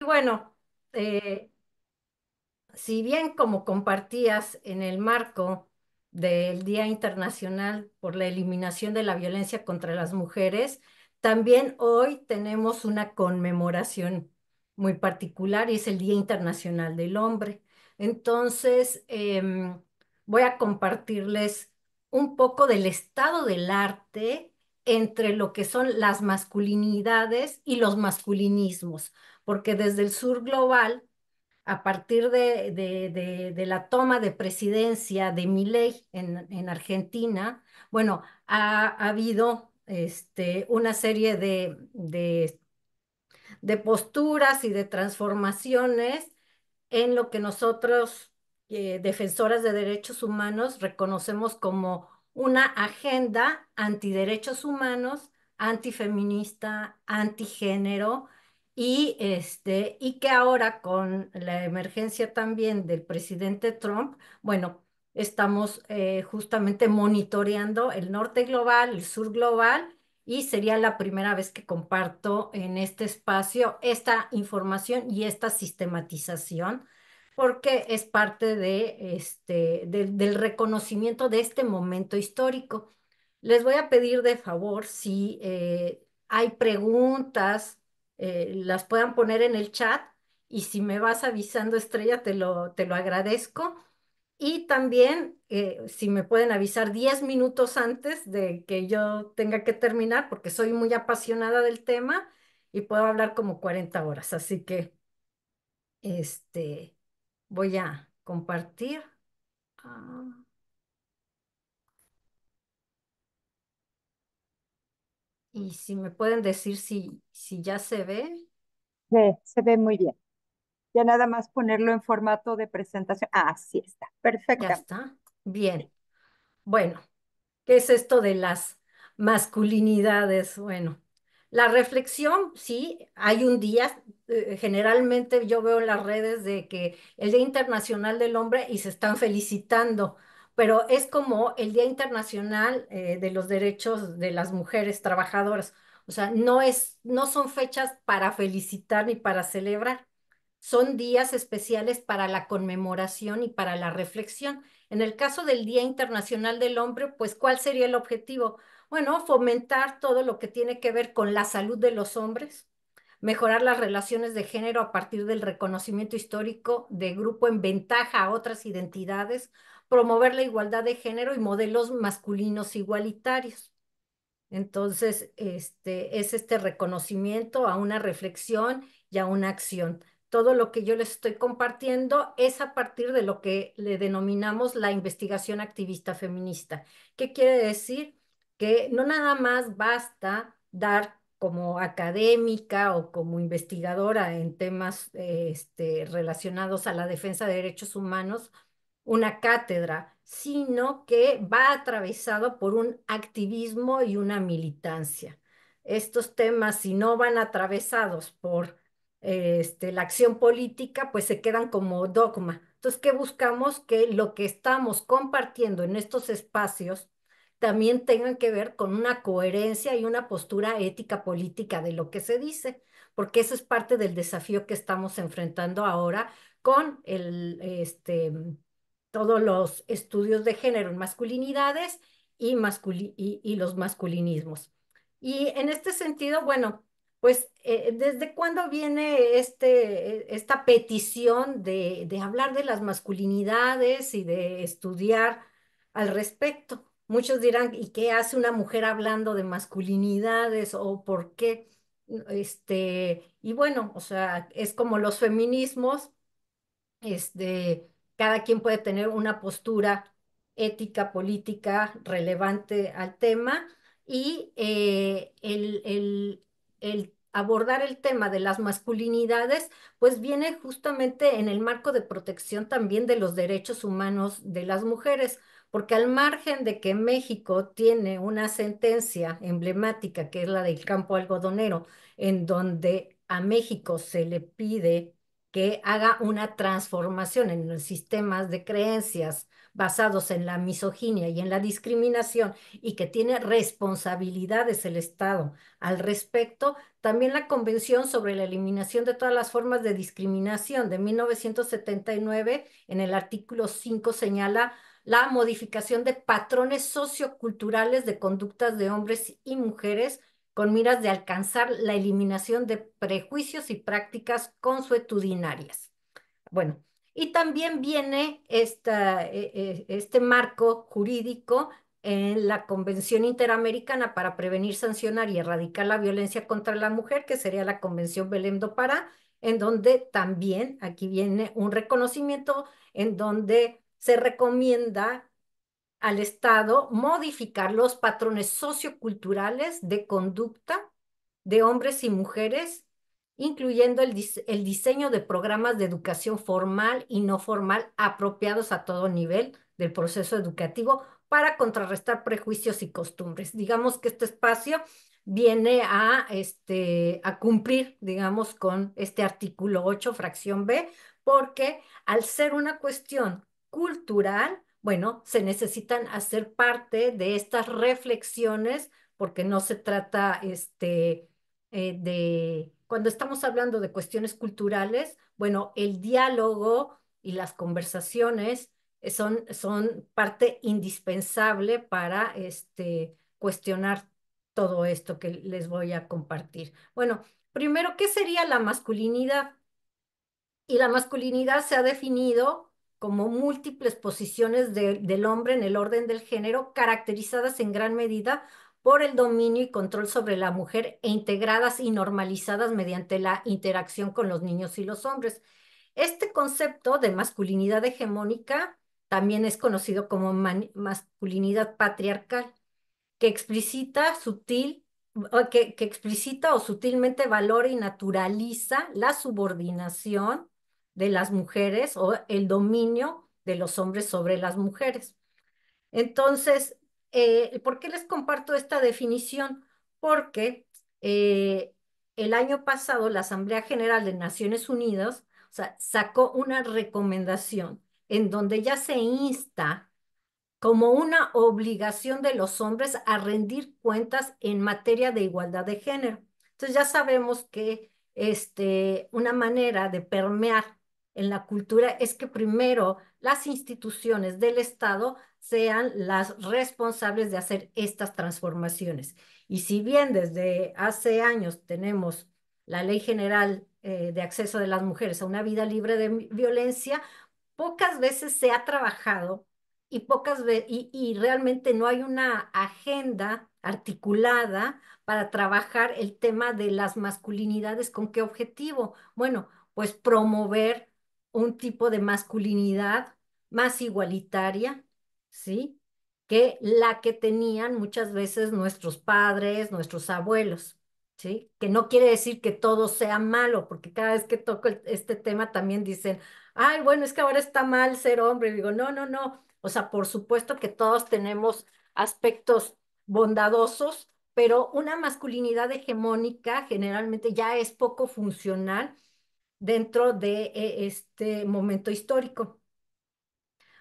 bueno, eh, si bien como compartías en el marco del Día Internacional por la Eliminación de la Violencia contra las Mujeres, también hoy tenemos una conmemoración muy particular y es el Día Internacional del Hombre. Entonces, voy a compartirles un poco del estado del arte entre lo que son las masculinidades y los masculinismos, porque desde el sur global a partir de la toma de presidencia de Milei en Argentina, bueno, ha habido una serie de posturas y de transformaciones en lo que nosotros, defensoras de derechos humanos, reconocemos como una agenda antiderechos humanos, antifeminista, antigénero, y que ahora con la emergencia también del presidente Trump, bueno, estamos justamente monitoreando el norte global, el sur global, y sería la primera vez que comparto en este espacio esta información y esta sistematización, porque es parte del reconocimiento de este momento histórico. Les voy a pedir de favor si hay preguntas, las puedan poner en el chat y si me vas avisando, Estrella, te lo agradezco. Y también, si me pueden avisar 10 minutos antes de que yo tenga que terminar, porque soy muy apasionada del tema y puedo hablar como 40 horas. Así que este, voy a compartir. ah, y si me pueden decir si ya se ve, Se ve muy bien. Ya nada más ponerlo en formato de presentación. Ah, sí está. ya Perfectamente. está. Bien. Bueno. ¿Qué es esto de las masculinidades? Bueno, la reflexión, sí, hay un día, generalmente yo veo en las redes de que el Día Internacional del Hombre y se están felicitando, pero es como el Día Internacional de los Derechos de las Mujeres Trabajadoras. O sea, no son fechas para felicitar ni para celebrar, son días especiales para la conmemoración y para la reflexión. En el caso del Día Internacional del Hombre, pues, ¿cuál sería el objetivo? Bueno, fomentar todo lo que tiene que ver con la salud de los hombres, mejorar las relaciones de género a partir del reconocimiento histórico de grupo en ventaja a otras identidades, promover la igualdad de género y modelos masculinos igualitarios. Entonces, es este reconocimiento a una reflexión y a una acción. Todo lo que yo les estoy compartiendo es a partir de lo que le denominamos la investigación activista feminista. ¿Qué quiere decir? Que no nada más basta dar como académica o como investigadora en temas relacionados a la defensa de derechos humanos una cátedra, sino que va atravesado por un activismo y una militancia. Estos temas, si no van atravesados por la acción política, pues se quedan como dogma. Entonces, ¿qué buscamos? Que lo que estamos compartiendo en estos espacios también tengan que ver con una coherencia y una postura ética política de lo que se dice, porque eso es parte del desafío que estamos enfrentando ahora con todos los estudios de género en masculinidades y los masculinismos. Y en este sentido, bueno, pues ¿desde cuándo viene esta petición de hablar de las masculinidades y de estudiar al respecto? Muchos dirán, ¿y qué hace una mujer hablando de masculinidades o por qué? Y bueno, o sea, es como los feminismos, cada quien puede tener una postura ética, política relevante al tema y el abordar el tema de las masculinidades, pues viene justamente en el marco de protección también de los derechos humanos de las mujeres, porque al margen de que México tiene una sentencia emblemática, que es la del campo algodonero, en donde a México se le pide que haga una transformación en los sistemas de creencias basados en la misoginia y en la discriminación y que tiene responsabilidades el Estado al respecto, también la Convención sobre la Eliminación de todas las formas de discriminación de 1979, en el artículo 5, señala la modificación de patrones socioculturales de conductas de hombres y mujeres con miras de alcanzar la eliminación de prejuicios y prácticas consuetudinarias. Bueno, y también viene este marco jurídico en la Convención Interamericana para Prevenir, Sancionar y Erradicar la Violencia contra la Mujer, que sería la Convención Belém do Pará, en donde también aquí viene un reconocimiento en donde se recomienda al Estado modificar los patrones socioculturales de conducta de hombres y mujeres, incluyendo el diseño de programas de educación formal y no formal apropiados a todo nivel del proceso educativo para contrarrestar prejuicios y costumbres. Digamos que este espacio viene a cumplir, digamos, con este artículo 8 fracción B, porque al ser una cuestión cultural, bueno, se necesitan hacer parte de estas reflexiones porque no se trata cuando estamos hablando de cuestiones culturales, bueno, el diálogo y las conversaciones son parte indispensable para cuestionar todo esto que les voy a compartir. Bueno, primero, ¿qué sería la masculinidad? Y la masculinidad se ha definido como múltiples posiciones del hombre en el orden del género, caracterizadas en gran medida por el dominio y control sobre la mujer e integradas y normalizadas mediante la interacción con los niños y los hombres. Este concepto de masculinidad hegemónica también es conocido como masculinidad patriarcal que explicita que explicita o sutilmente valora y naturaliza la subordinación de las mujeres o el dominio de los hombres sobre las mujeres. Entonces, ¿por qué les comparto esta definición? Porque el año pasado la Asamblea General de Naciones Unidas, o sea, sacó una recomendación en donde ya se insta como una obligación de los hombres a rendir cuentas en materia de igualdad de género. Entonces ya sabemos que una manera de permear en la cultura es que primero las instituciones del Estado sean las responsables de hacer estas transformaciones. Y si bien desde hace años tenemos la Ley General de Acceso de las Mujeres a una vida libre de violencia, pocas veces se ha trabajado y y realmente no hay una agenda articulada para trabajar el tema de las masculinidades. ¿Con qué objetivo? Bueno, pues promover un tipo de masculinidad más igualitaria, ¿sí? Que la que tenían muchas veces nuestros padres, nuestros abuelos, ¿sí? Que no quiere decir que todo sea malo, porque cada vez que toco este tema también dicen, ay, bueno, es que ahora está mal ser hombre. Y digo, no, no, no. O sea, por supuesto que todos tenemos aspectos bondadosos, pero una masculinidad hegemónica generalmente ya es poco funcional dentro de este momento histórico.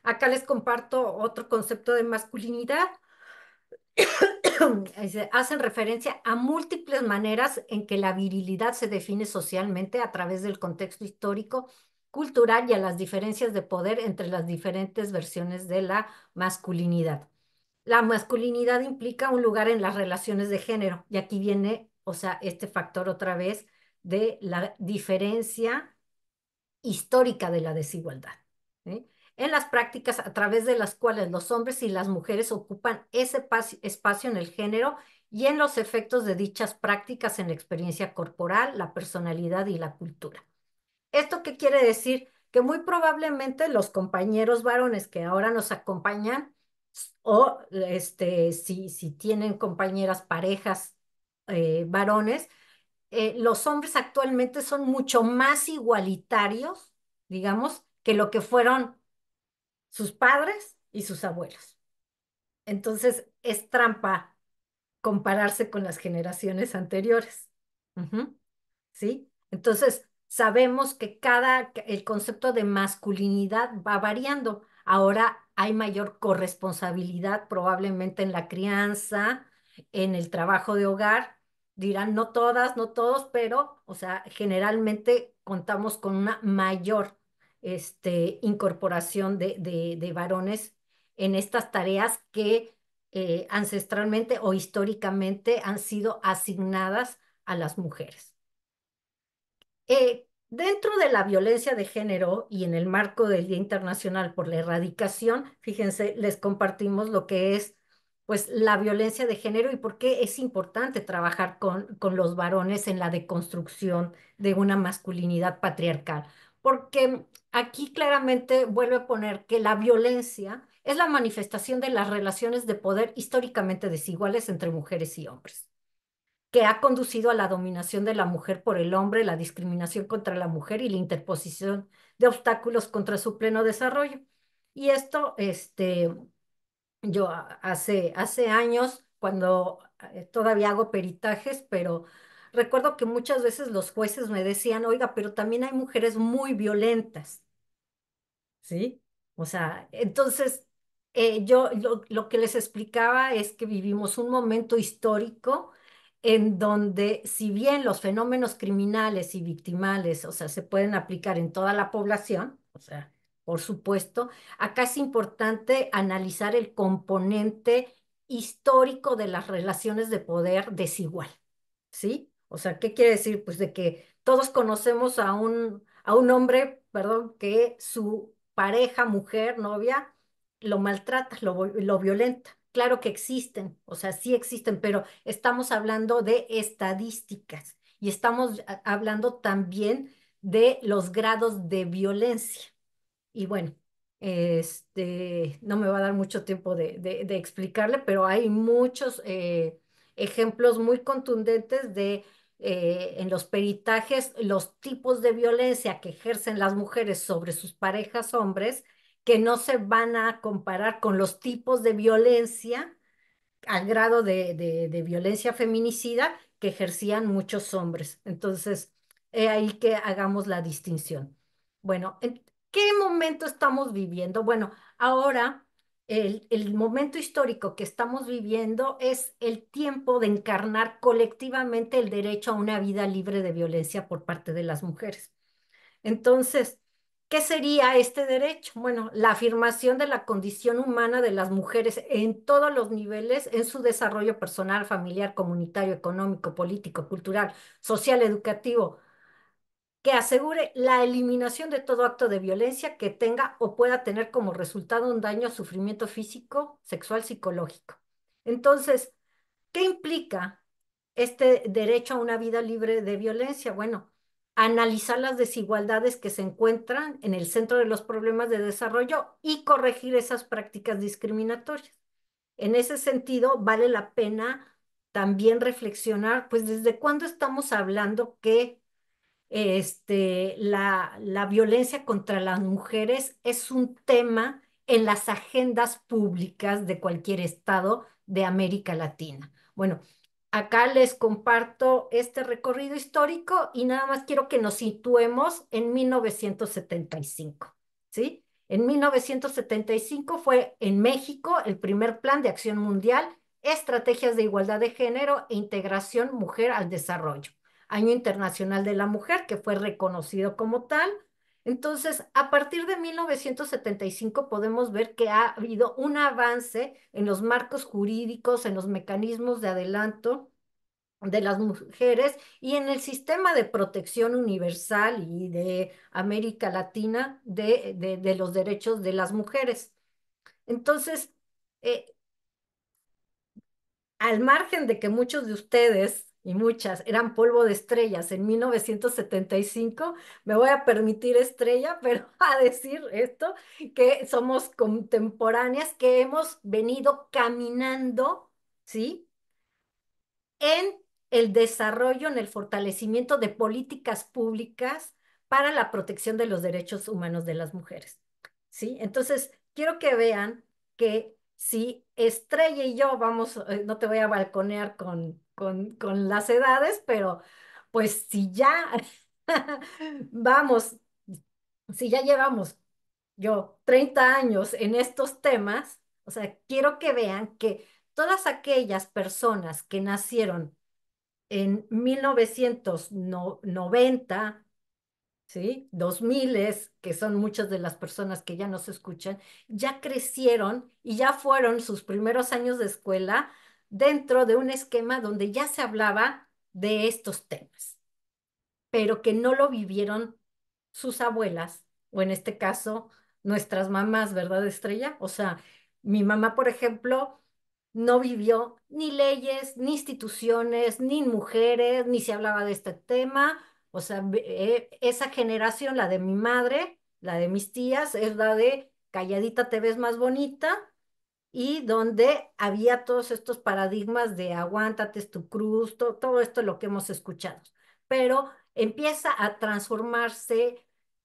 Acá les comparto otro concepto de masculinidad. Hacen referencia a múltiples maneras en que la virilidad se define socialmente a través del contexto histórico, cultural y a las diferencias de poder entre las diferentes versiones de la masculinidad. La masculinidad implica un lugar en las relaciones de género y aquí viene, o sea, este factor otra vez de la diferencia histórica de la desigualdad, ¿sí? En las prácticas a través de las cuales los hombres y las mujeres ocupan ese espacio en el género y en los efectos de dichas prácticas en la experiencia corporal, la personalidad y la cultura. ¿Esto qué quiere decir? Que muy probablemente los compañeros varones que ahora nos acompañan o si tienen compañeras parejas varones, los hombres actualmente son mucho más igualitarios, digamos, que lo que fueron sus padres y sus abuelos. Entonces, es trampa compararse con las generaciones anteriores. Ujú. ¿Sí? Entonces, sabemos que el concepto de masculinidad va variando. Ahora hay mayor corresponsabilidad probablemente en la crianza, en el trabajo de hogar. Dirán, no todas, no todos, pero, o sea, generalmente contamos con una mayor incorporación de varones en estas tareas que ancestralmente o históricamente han sido asignadas a las mujeres. Dentro de la violencia de género y en el marco del Día Internacional por la Erradicación, fíjense, les compartimos lo que es pues la violencia de género y por qué es importante trabajar con los varones en la deconstrucción de una masculinidad patriarcal. Porque aquí claramente vuelve a poner que la violencia es la manifestación de las relaciones de poder históricamente desiguales entre mujeres y hombres que ha conducido a la dominación de la mujer por el hombre, la discriminación contra la mujer y la interposición de obstáculos contra su pleno desarrollo. Y esto, yo hace años, cuando todavía hago peritajes, pero recuerdo que muchas veces los jueces me decían, oiga, pero también hay mujeres muy violentas. ¿Sí? O sea, entonces yo lo que les explicaba es que vivimos un momento histórico en donde si bien los fenómenos criminales y victimales, o sea, se pueden aplicar en toda la población, o sea, por supuesto, acá es importante analizar el componente histórico de las relaciones de poder desigual. ¿Sí? O sea, ¿qué quiere decir? Pues de que todos conocemos a un hombre, perdón, que su pareja, mujer, novia, lo maltrata, lo violenta. Claro que existen, o sea, sí existen, pero estamos hablando de estadísticas y estamos hablando también de los grados de violencia. Y bueno, no me va a dar mucho tiempo de explicarle, pero hay muchos ejemplos muy contundentes en los peritajes, los tipos de violencia que ejercen las mujeres sobre sus parejas hombres, que no se van a comparar con los tipos de violencia al grado de violencia feminicida que ejercían muchos hombres. Entonces, he ahí que hagamos la distinción. Bueno, ¿en qué momento estamos viviendo? Bueno, ahora el momento histórico que estamos viviendo es el tiempo de encarnar colectivamente el derecho a una vida libre de violencia por parte de las mujeres. Entonces, ¿qué sería este derecho? Bueno, la afirmación de la condición humana de las mujeres en todos los niveles, en su desarrollo personal, familiar, comunitario, económico, político, cultural, social, educativo, que asegure la eliminación de todo acto de violencia que tenga o pueda tener como resultado un daño o sufrimiento físico, sexual, psicológico. Entonces, ¿qué implica este derecho a una vida libre de violencia? Bueno, analizar las desigualdades que se encuentran en el centro de los problemas de desarrollo y corregir esas prácticas discriminatorias. En ese sentido, vale la pena también reflexionar, pues, ¿desde cuándo estamos hablando que la violencia contra las mujeres es un tema en las agendas públicas de cualquier estado de América Latina? Bueno, acá les comparto este recorrido histórico y nada más quiero que nos situemos en 1975, ¿sí? En 1975 fue en México el primer Plan de Acción Mundial, Estrategias de Igualdad de Género e Integración Mujer al Desarrollo. Año Internacional de la Mujer, que fue reconocido como tal. Entonces, a partir de 1975 podemos ver que ha habido un avance en los marcos jurídicos, en los mecanismos de adelanto de las mujeres y en el sistema de protección universal y de América Latina de los derechos de las mujeres. Entonces, eh, al margen de que muchos de ustedes y muchas eran polvo de estrellas en 1975, me voy a permitir estrella, pero a decir esto, que somos contemporáneas, que hemos venido caminando, ¿sí? En el desarrollo, en el fortalecimiento de políticas públicas para la protección de los derechos humanos de las mujeres. ¿Sí? Entonces, quiero que vean que si Estrella y yo vamos, no te voy a balconear con las edades, pero pues si ya Vamos, si ya llevamos yo 30 años en estos temas, o sea, quiero que vean que todas aquellas personas que nacieron en 1990, ¿sí? 2000, que son muchas de las personas que ya nos escuchan, ya crecieron y ya fueron sus primeros años de escuela dentro de un esquema donde ya se hablaba de estos temas, pero que no lo vivieron sus abuelas, o en este caso, nuestras mamás, ¿verdad, Estrella? O sea, mi mamá, por ejemplo, no vivió ni leyes, ni instituciones, ni mujeres, ni se hablaba de este tema. O sea, esa generación, la de mi madre, la de mis tías, es la de calladita te ves más bonita, y donde había todos estos paradigmas de aguántate, es tu cruz, todo esto es lo que hemos escuchado. Pero empieza a transformarse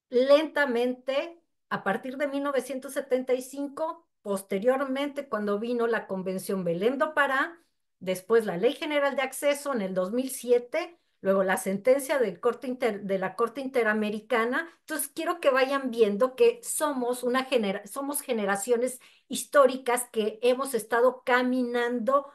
lentamente a partir de 1975, posteriormente cuando vino la Convención Belém do Pará, después la Ley General de Acceso en el 2007, luego la sentencia de la Corte Interamericana. Entonces, quiero que vayan viendo que somos generaciones históricas que hemos estado caminando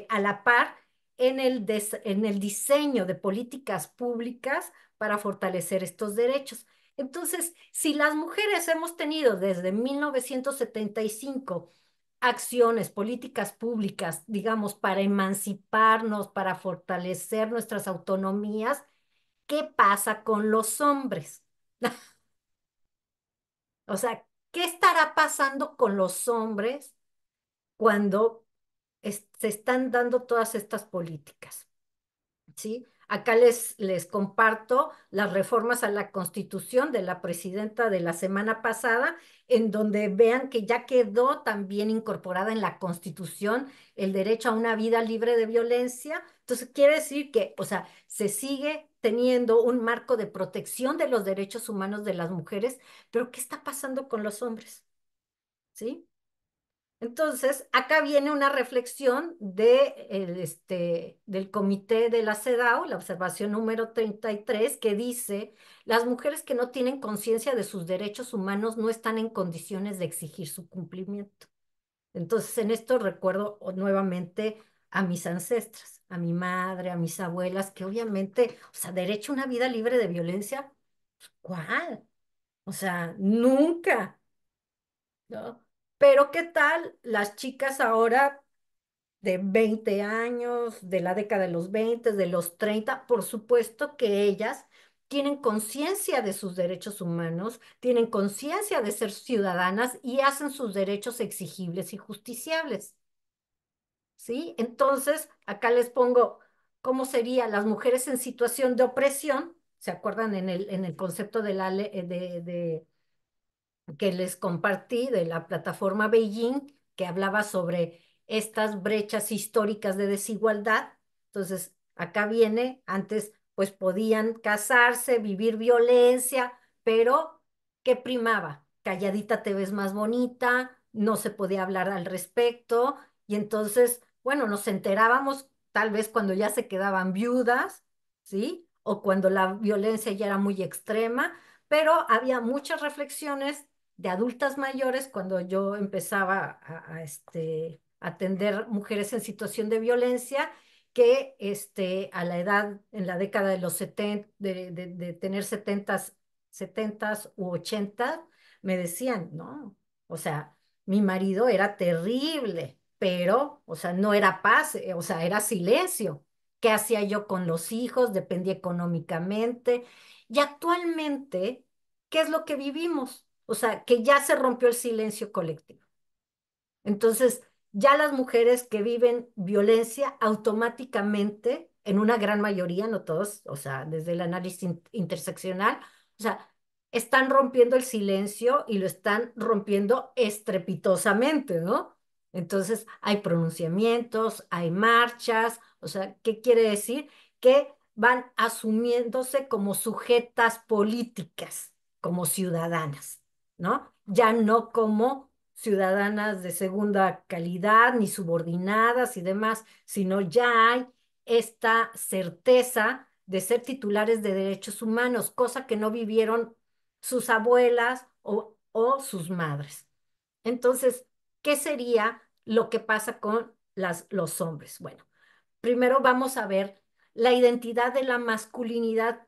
a la par en el diseño de políticas públicas para fortalecer estos derechos. Entonces, si las mujeres hemos tenido desde 1975 acciones, políticas públicas, digamos, para emanciparnos, para fortalecer nuestras autonomías, ¿qué pasa con los hombres? O sea, ¿qué estará pasando con los hombres cuando se están dando todas estas políticas? ¿Sí? Acá les comparto las reformas a la Constitución de la presidenta de la semana pasada, en donde vean que ya quedó también incorporada en la Constitución el derecho a una vida libre de violencia. Entonces, quiere decir que, o sea, se sigue teniendo un marco de protección de los derechos humanos de las mujeres, pero ¿qué está pasando con los hombres? ¿Sí? Entonces, acá viene una reflexión del comité de la CEDAW, la observación número 33, que dice: las mujeres que no tienen conciencia de sus derechos humanos no están en condiciones de exigir su cumplimiento. Entonces, en esto recuerdo nuevamente a mis ancestras, a mi madre, a mis abuelas, que obviamente, o sea, derecho a una vida libre de violencia, ¿cuál? O sea, nunca, ¿no? Pero ¿qué tal las chicas ahora de 20 años, de la década de los 20, de los 30? Por supuesto que ellas tienen conciencia de sus derechos humanos, tienen conciencia de ser ciudadanas y hacen sus derechos exigibles y justiciables, ¿sí? Entonces, acá les pongo cómo sería las mujeres en situación de opresión. ¿Se acuerdan en el concepto de la que les compartí de la plataforma Beijing, que hablaba sobre estas brechas históricas de desigualdad? Entonces, acá viene, antes pues podían casarse, vivir violencia, pero ¿qué primaba? Calladita te ves más bonita, no se podía hablar al respecto, y entonces, bueno, nos enterábamos tal vez cuando ya se quedaban viudas, ¿sí? O cuando la violencia ya era muy extrema, pero había muchas reflexiones de adultas mayores cuando yo empezaba a atender mujeres en situación de violencia, que a la edad, en la década de los 70, de tener 70 u 80, me decían, no, o sea, mi marido era terrible, pero, o sea, no era paz, o sea, era silencio. ¿Qué hacía yo con los hijos? Dependía económicamente. Y actualmente, ¿qué es lo que vivimos? O sea, que ya se rompió el silencio colectivo. Entonces, ya las mujeres que viven violencia automáticamente, en una gran mayoría, no todos, o sea, desde el análisis interseccional, o sea, están rompiendo el silencio y lo están rompiendo estrepitosamente, ¿no? Entonces, hay pronunciamientos, hay marchas, o sea, ¿qué quiere decir? Que van asumiéndose como sujetas políticas, como ciudadanas, ¿no? Ya no como ciudadanas de segunda calidad, ni subordinadas y demás, sino ya hay esta certeza de ser titulares de derechos humanos, cosa que no vivieron sus abuelas o sus madres. Entonces, ¿qué sería lo que pasa con los hombres? Bueno, primero vamos a ver la identidad de la masculinidad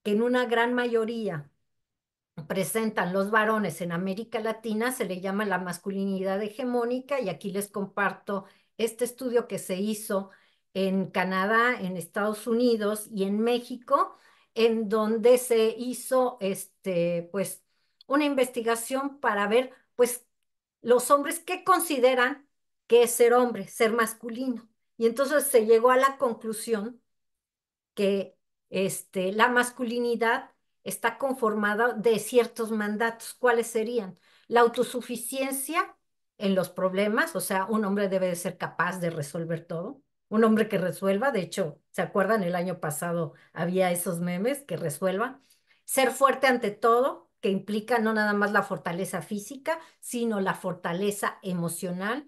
que en una gran mayoría presentan los varones en América Latina, se le llama la masculinidad hegemónica y aquí les comparto este estudio que se hizo en Canadá, en Estados Unidos y en México, en donde se hizo pues, una investigación para ver pues, los hombres qué consideran que es ser hombre, ser masculino. Y entonces se llegó a la conclusión que la masculinidad está conformada de ciertos mandatos. ¿Cuáles serían? La autosuficiencia en los problemas, o sea, un hombre debe de ser capaz de resolver todo. Un hombre que resuelva, de hecho, ¿se acuerdan? El año pasado había esos memes que resuelvan. Ser fuerte ante todo, que implica no nada más la fortaleza física, sino la fortaleza emocional,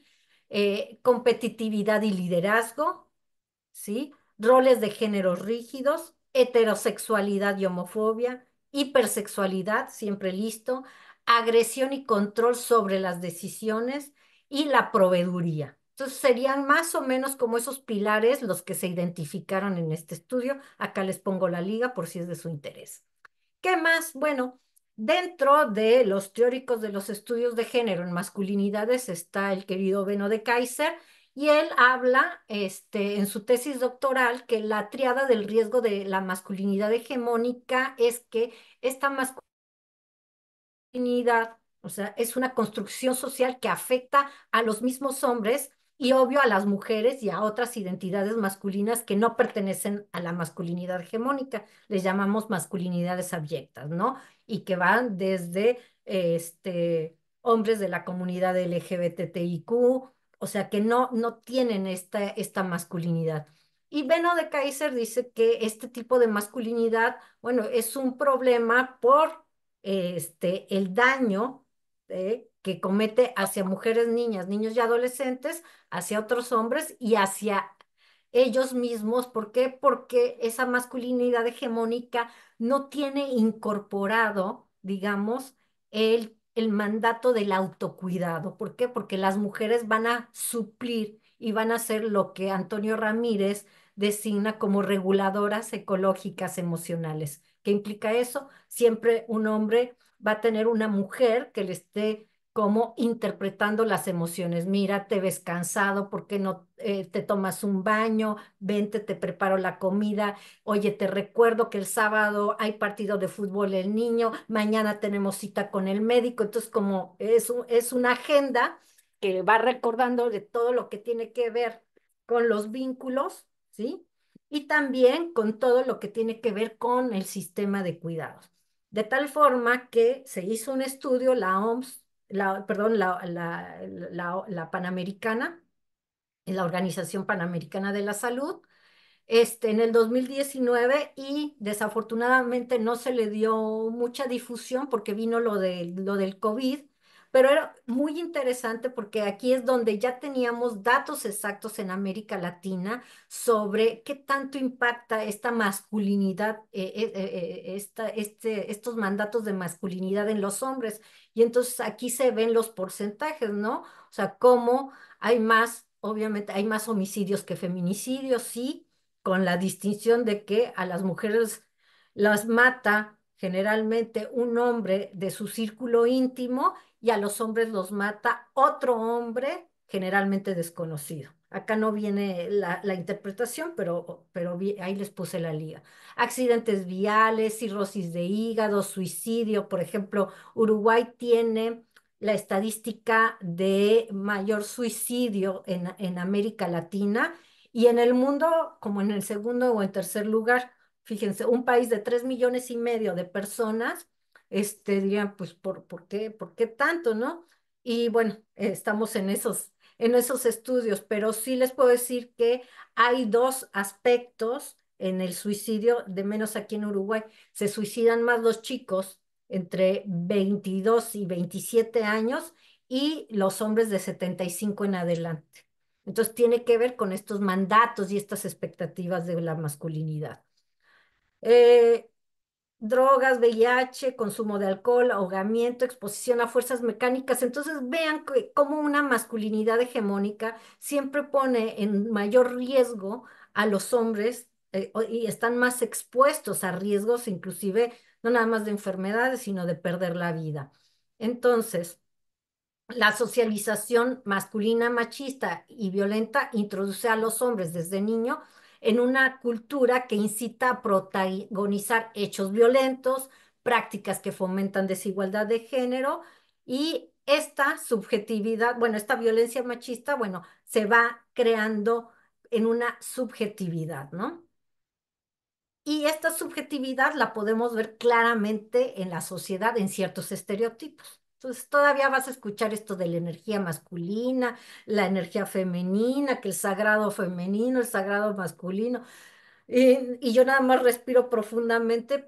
competitividad y liderazgo, ¿sí? Roles de género rígidos, heterosexualidad y homofobia, hipersexualidad, siempre listo, agresión y control sobre las decisiones y la proveeduría. Entonces serían más o menos como esos pilares los que se identificaron en este estudio. Acá les pongo la liga por si es de su interés. ¿Qué más? Bueno, dentro de los teóricos de los estudios de género en masculinidades está el querido Beno de Kaiser y él habla en su tesis doctoral que la triada del riesgo de la masculinidad hegemónica es que esta masculinidad, o sea, es una construcción social que afecta a los mismos hombres y obvio a las mujeres y a otras identidades masculinas que no pertenecen a la masculinidad hegemónica. Les llamamos masculinidades abyectas, ¿no? Y que van desde hombres de la comunidad LGBTIQ, o sea, que no tienen esta masculinidad. Y Beno de Kaiser dice que este tipo de masculinidad, bueno, es un problema por el daño que comete hacia mujeres, niñas, niños y adolescentes, hacia otros hombres y hacia ellos mismos. ¿Por qué? Porque esa masculinidad hegemónica no tiene incorporado, digamos, el mandato del autocuidado. ¿Por qué? Porque las mujeres van a suplir y van a hacer lo que Antonio Ramírez designa como reguladoras ecológicas emocionales. ¿Qué implica eso? Siempre un hombre va a tener una mujer que le esté como interpretando las emociones. Mira, te ves cansado, ¿por qué no te tomas un baño? Vente, te preparo la comida. Oye, te recuerdo que el sábado hay partido de fútbol el niño, mañana tenemos cita con el médico. Entonces, como es una agenda que va recordando de todo lo que tiene que ver con los vínculos, ¿sí? Y también con todo lo que tiene que ver con el sistema de cuidados. De tal forma que se hizo un estudio, la OMS, perdón, la Panamericana, la Organización Panamericana de la Salud, en el 2019 y desafortunadamente no se le dio mucha difusión porque vino lo del COVID, pero era muy interesante porque aquí es donde ya teníamos datos exactos en América Latina sobre qué tanto impacta esta masculinidad, estos mandatos de masculinidad en los hombres. Y entonces aquí se ven los porcentajes, ¿no? O sea, cómo hay más, obviamente, hay más homicidios que feminicidios, sí, con la distinción de que a las mujeres las mata generalmente un hombre de su círculo íntimo y a los hombres los mata otro hombre generalmente desconocido. Acá no viene la interpretación, pero ahí les puse la liga. Accidentes viales, cirrosis de hígado, suicidio. Por ejemplo, Uruguay tiene la estadística de mayor suicidio en América Latina y en el mundo, como en el segundo o en tercer lugar. Fíjense, un país de 3,5 millones de personas, dirían, pues, ¿por qué tanto, no? Y bueno, estamos en esos estudios, pero sí les puedo decir que hay dos aspectos en el suicidio, de menos aquí en Uruguay. Se suicidan más los chicos entre 22 y 27 años y los hombres de 75 en adelante. Entonces tiene que ver con estos mandatos y estas expectativas de la masculinidad. Eh, drogas, VIH, consumo de alcohol, ahogamiento, exposición a fuerzas mecánicas. Entonces vean cómo una masculinidad hegemónica siempre pone en mayor riesgo a los hombres y están más expuestos a riesgos, inclusive no nada más de enfermedades, sino de perder la vida. Entonces, la socialización masculina, machista y violenta introduce a los hombres desde niño en una cultura que incita a protagonizar hechos violentos, prácticas que fomentan desigualdad de género y esta subjetividad, bueno, esta violencia machista, bueno, se va creando en una subjetividad, ¿no? Y esta subjetividad la podemos ver claramente en la sociedad, en ciertos estereotipos. Entonces, todavía vas a escuchar esto de la energía masculina, la energía femenina, que el sagrado femenino, el sagrado masculino. Y yo nada más respiro profundamente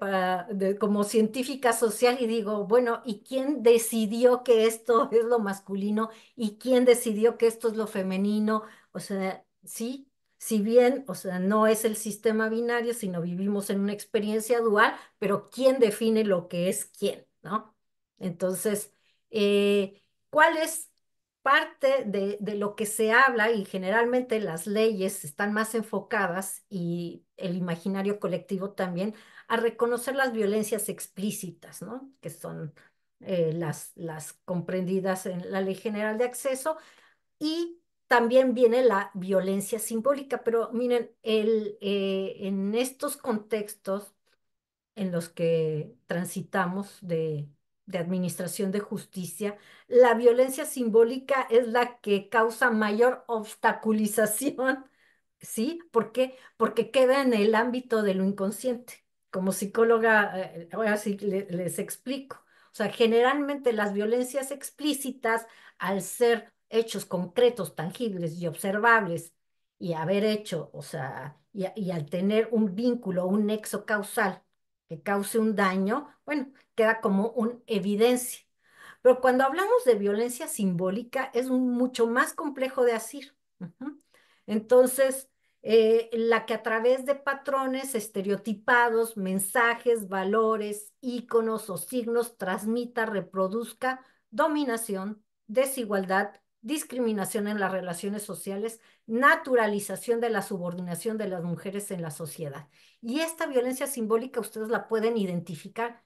como científica social y digo, bueno, ¿y quién decidió que esto es lo masculino? ¿Y quién decidió que esto es lo femenino? O sea, sí, si bien, o sea, no es el sistema binario, sino vivimos en una experiencia dual, pero ¿quién define lo que es quién, ¿no? Entonces, ¿cuál es parte de lo que se habla y generalmente las leyes están más enfocadas y el imaginario colectivo también a reconocer las violencias explícitas, ¿no? Que son las comprendidas en la Ley General de Acceso y también viene la violencia simbólica, pero miren, en estos contextos en los que transitamos de administración de justicia, la violencia simbólica es la que causa mayor obstaculización, ¿sí? ¿Por qué? Porque queda en el ámbito de lo inconsciente. Como psicóloga, ahora sí les explico. O sea, generalmente las violencias explícitas, al ser hechos concretos, tangibles y observables, y haber hecho, o sea, y al tener un vínculo, un nexo causal, que cause un daño, bueno, queda como una evidencia. Pero cuando hablamos de violencia simbólica es mucho más complejo de decir. Ujú. Entonces, la que a través de patrones estereotipados, mensajes, valores, íconos o signos transmita, reproduzca dominación, desigualdad, discriminación en las relaciones sociales, naturalización de la subordinación de las mujeres en la sociedad. Y esta violencia simbólica ustedes la pueden identificar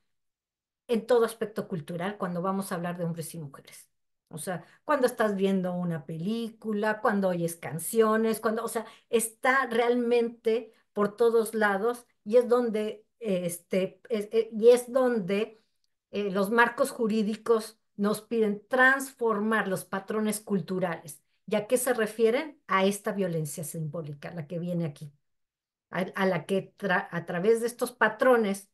en todo aspecto cultural cuando vamos a hablar de hombres y mujeres. O sea, cuando estás viendo una película, cuando oyes canciones, o sea, está realmente por todos lados y es donde, los marcos jurídicos nos piden transformar los patrones culturales. ¿Y a qué se refieren? A esta violencia simbólica, la que viene aquí a la que a través de estos patrones,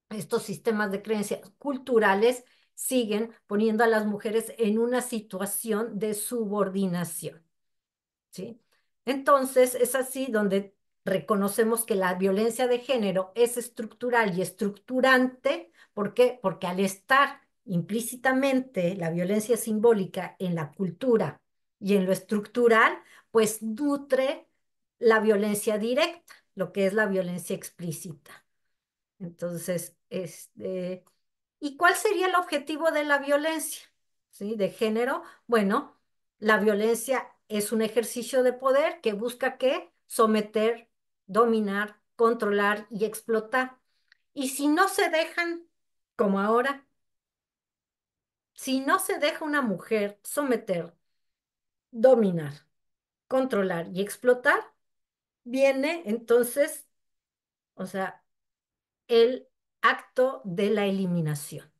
estos sistemas de creencias culturales, siguen poniendo a las mujeres en una situación de subordinación, ¿sí? Entonces, es así donde reconocemos que la violencia de género es estructural y estructurante. ¿Por qué? Porque al estar implícitamente la violencia simbólica en la cultura y en lo estructural, pues nutre la violencia directa, lo que es la violencia explícita. Entonces, ¿y cuál sería el objetivo de la violencia? ¿Sí? De género. Bueno, la violencia es un ejercicio de poder que busca ¿qué? Someter, dominar, controlar y explotar. Y si no se dejan, como ahora, si no se deja una mujer someter, dominar, controlar y explotar, viene entonces, o sea, el acto de la eliminación.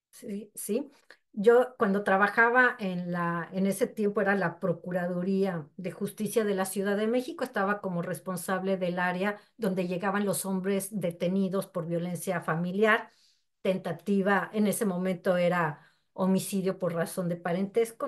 Sí, sí. Yo cuando trabajaba en ese tiempo era la Procuraduría de Justicia de la Ciudad de México, estaba como responsable del área donde llegaban los hombres detenidos por violencia familiar, tentativa, en ese momento era homicidio por razón de parentesco,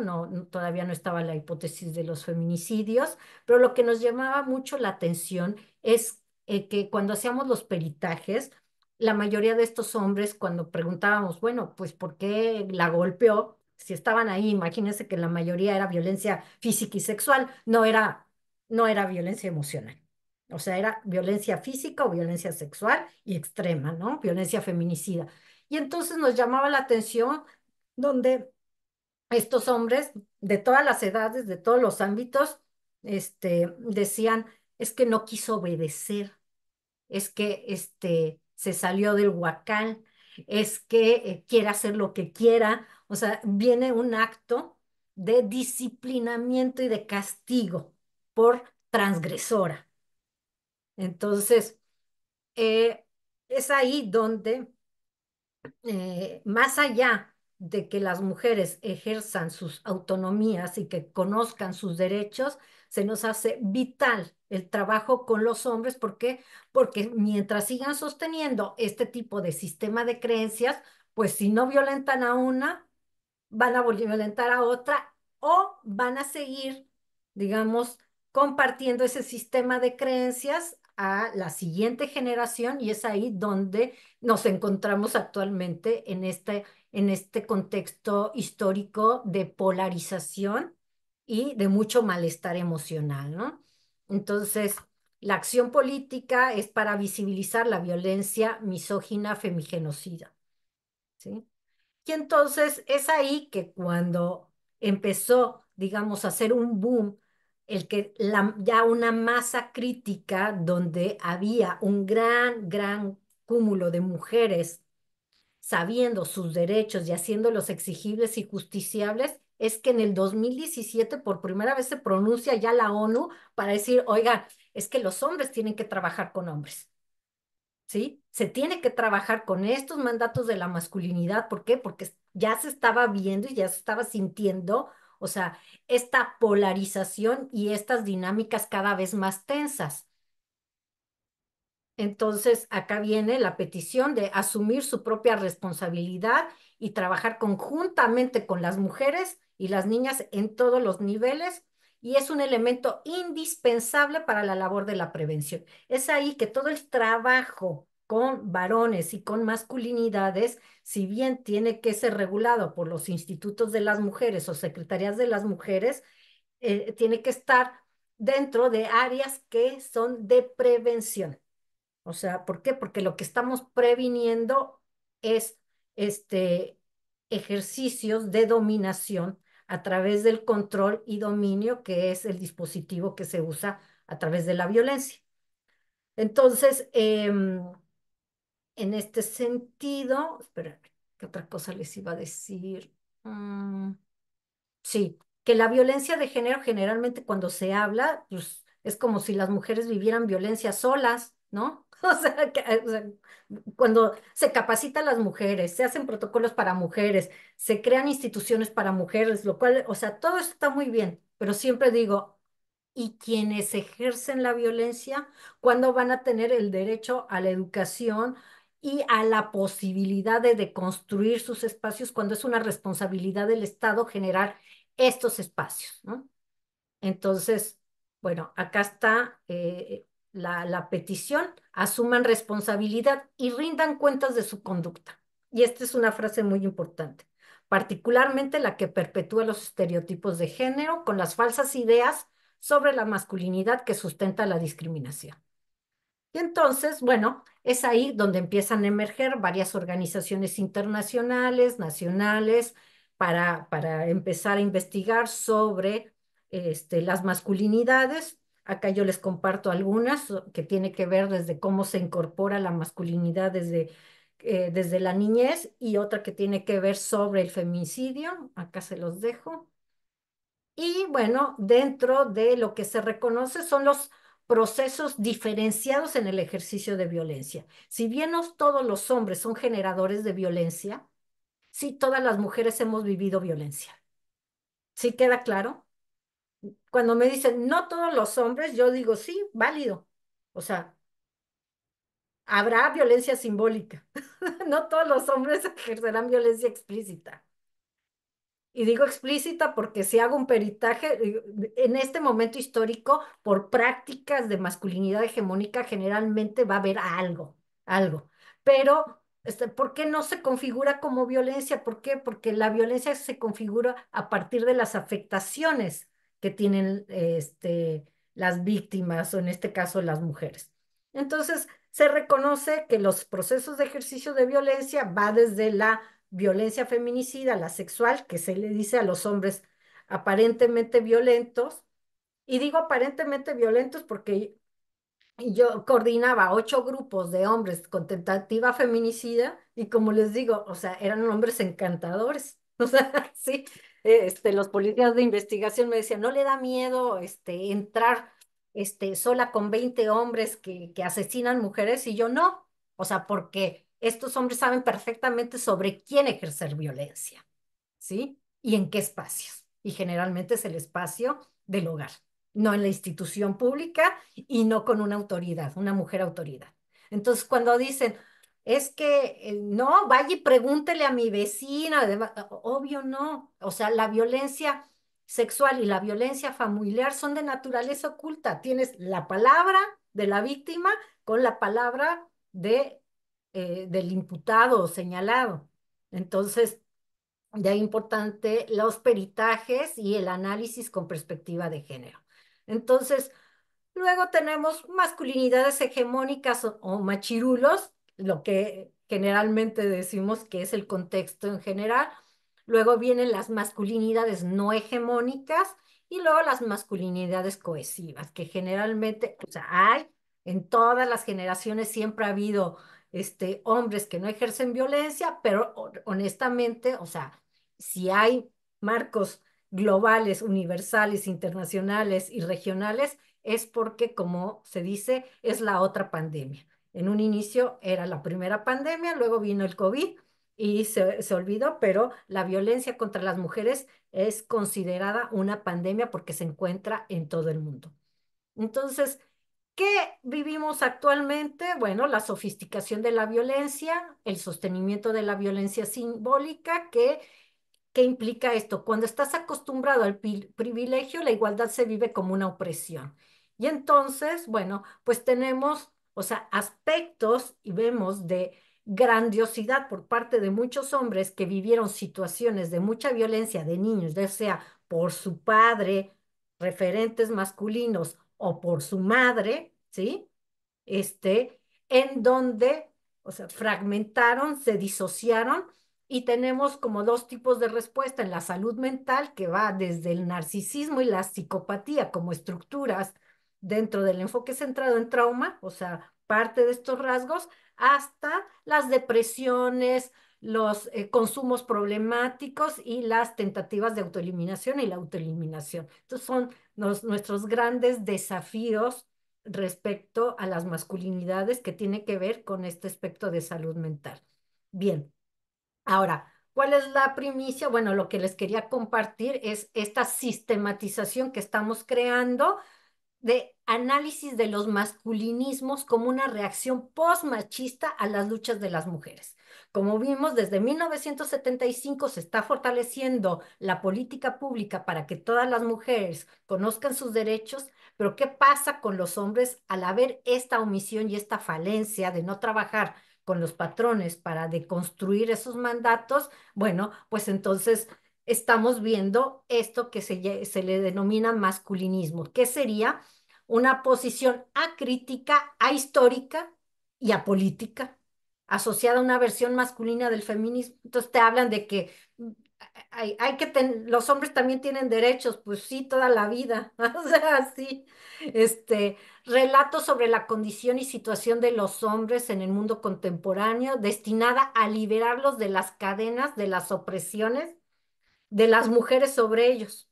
todavía no estaba la hipótesis de los feminicidios, pero lo que nos llamaba mucho la atención es que cuando hacíamos los peritajes, la mayoría de estos hombres, cuando preguntábamos, bueno, pues ¿por qué la golpeó? Si estaban ahí, imagínense que la mayoría era violencia física y sexual, no era violencia emocional. O sea, era violencia física o violencia sexual y extrema, ¿no? Violencia feminicida. Y entonces nos llamaba la atención donde estos hombres de todas las edades, de todos los ámbitos, decían, es que no quiso obedecer, es que se salió del huacal, es que quiere hacer lo que quiera. O sea, viene un acto de disciplinamiento y de castigo por transgresora. Entonces, eh, es ahí donde más allá de que las mujeres ejerzan sus autonomías y que conozcan sus derechos, se nos hace vital el trabajo con los hombres. ¿Por qué? Porque mientras sigan sosteniendo este tipo de sistema de creencias, pues si no violentan a una, van a violentar a otra o van a seguir, digamos, compartiendo ese sistema de creencias a la siguiente generación, y es ahí donde nos encontramos actualmente en este contexto histórico de polarización y de mucho malestar emocional, ¿no? Entonces, la acción política es para visibilizar la violencia misógina femigenocida, ¿sí? Y entonces es ahí que cuando empezó, digamos, a hacer un boom, el que ya una masa crítica donde había un gran cúmulo de mujeres sabiendo sus derechos y haciéndolos exigibles y justiciables, es que en el 2017 por primera vez se pronuncia ya la ONU para decir, oigan, es que los hombres tienen que trabajar con hombres. ¿Sí? Se tiene que trabajar con estos mandatos de la masculinidad. ¿Por qué? Porque ya se estaba viendo y ya se estaba sintiendo, o sea, esta polarización y estas dinámicas cada vez más tensas. Entonces, acá viene la petición de asumir su propia responsabilidad y trabajar conjuntamente con las mujeres y las niñas en todos los niveles, y es un elemento indispensable para la labor de la prevención. Es ahí que todo el trabajo con varones y con masculinidades, si bien tiene que ser regulado por los institutos de las mujeres o secretarías de las mujeres, tiene que estar dentro de áreas que son de prevención. O sea, ¿por qué? Porque lo que estamos previniendo es ejercicios de dominación a través del control y dominio, que es el dispositivo que se usa a través de la violencia. Entonces, en este sentido, espera, ¿qué otra cosa les iba a decir? Mm, Sí, que la violencia de género generalmente cuando se habla, pues es como si las mujeres vivieran violencia solas, ¿no? O sea, cuando se capacita a las mujeres, se hacen protocolos para mujeres, se crean instituciones para mujeres, lo cual, o sea, todo eso está muy bien, pero siempre digo, ¿y quienes ejercen la violencia, cuándo van a tener el derecho a la educación y a la posibilidad de construir sus espacios cuando es una responsabilidad del Estado generar estos espacios, ¿no? Entonces, bueno, acá está la petición: asuman responsabilidad y rindan cuentas de su conducta. Y esta es una frase muy importante, particularmente la que perpetúa los estereotipos de género con las falsas ideas sobre la masculinidad que sustenta la discriminación. Y entonces, bueno, es ahí donde empiezan a emerger varias organizaciones internacionales, nacionales, para empezar a investigar sobre las masculinidades. Acá yo les comparto algunas que tiene que ver desde cómo se incorpora la masculinidad desde la niñez, y otra que tiene que ver sobre el feminicidio. Acá se los dejo. Y bueno, dentro de lo que se reconoce son los procesos diferenciados en el ejercicio de violencia. Si bien no todos los hombres son generadores de violencia, sí todas las mujeres hemos vivido violencia. ¿Sí queda claro? Cuando me dicen no todos los hombres, yo digo sí, válido. O sea, habrá violencia simbólica. No todos los hombres ejercerán violencia explícita. Y digo explícita porque si hago un peritaje, en este momento histórico, por prácticas de masculinidad hegemónica, generalmente va a haber algo, algo. Pero, ¿por qué no se configura como violencia? ¿Por qué? Porque la violencia se configura a partir de las afectaciones que tienen, las víctimas o en este caso las mujeres. Entonces, se reconoce que los procesos de ejercicio de violencia va desde la violencia feminicida, la sexual, que se le dice a los hombres aparentemente violentos, y digo aparentemente violentos porque yo coordinaba 8 grupos de hombres con tentativa feminicida y como les digo, o sea, eran hombres encantadores. O sea, sí, los policías de investigación me decían, ¿no le da miedo entrar sola con 20 hombres que asesinan mujeres? Y yo no, o sea, porque estos hombres saben perfectamente sobre quién ejercer violencia. ¿Sí? Y en qué espacios. Y generalmente es el espacio del hogar, no en la institución pública y no con una autoridad, una mujer autoridad. Entonces, cuando dicen, es que no, vaya y pregúntele a mi vecina, obvio no. O sea, la violencia sexual y la violencia familiar son de naturaleza oculta. Tienes la palabra de la víctima con la palabra del imputado o señalado. Entonces, de ahí importante los peritajes y el análisis con perspectiva de género. Entonces, luego tenemos masculinidades hegemónicas o machirulos, lo que generalmente decimos que es el contexto en general. Luego vienen las masculinidades no hegemónicas y luego las masculinidades cohesivas, que generalmente, o sea, hay en todas las generaciones siempre ha habido hombres que no ejercen violencia, pero honestamente, o sea, si hay marcos globales, universales, internacionales y regionales, es porque, como se dice, es la otra pandemia. En un inicio era la primera pandemia, luego vino el COVID y se olvidó, pero la violencia contra las mujeres es considerada una pandemia porque se encuentra en todo el mundo. Entonces, ¿qué vivimos actualmente? Bueno, la sofisticación de la violencia, el sostenimiento de la violencia simbólica, que ¿qué implica esto? Cuando estás acostumbrado al privilegio, la igualdad se vive como una opresión. Y entonces, bueno, pues tenemos, o sea, aspectos y vemos de grandiosidad por parte de muchos hombres que vivieron situaciones de mucha violencia de niños, ya sea por su padre, referentes masculinos, o por su madre, ¿sí? En donde, o sea, fragmentaron, se disociaron y tenemos como dos tipos de respuesta en la salud mental que va desde el narcisismo y la psicopatía como estructuras dentro del enfoque centrado en trauma, o sea, parte de estos rasgos, hasta las depresiones, los consumos problemáticos y las tentativas de autoeliminación y la autoeliminación. Estos son nuestros grandes desafíos respecto a las masculinidades que tiene que ver con este aspecto de salud mental. Bien, ahora, ¿cuál es la primicia? Bueno, lo que les quería compartir es esta sistematización que estamos creando de análisis de los masculinismos como una reacción post-machista a las luchas de las mujeres. Como vimos, desde 1975 se está fortaleciendo la política pública para que todas las mujeres conozcan sus derechos, pero ¿qué pasa con los hombres al haber esta omisión y esta falencia de no trabajar con los patrones para deconstruir esos mandatos? Bueno, pues entonces estamos viendo esto que se le denomina masculinismo, que sería una posición acrítica, ahistórica y apolítica, asociada a una versión masculina del feminismo. Entonces te hablan de que los hombres también tienen derechos, pues sí, toda la vida. O sea, sí. Relatos sobre la condición y situación de los hombres en el mundo contemporáneo, destinada a liberarlos de las cadenas, de las opresiones de las mujeres sobre ellos.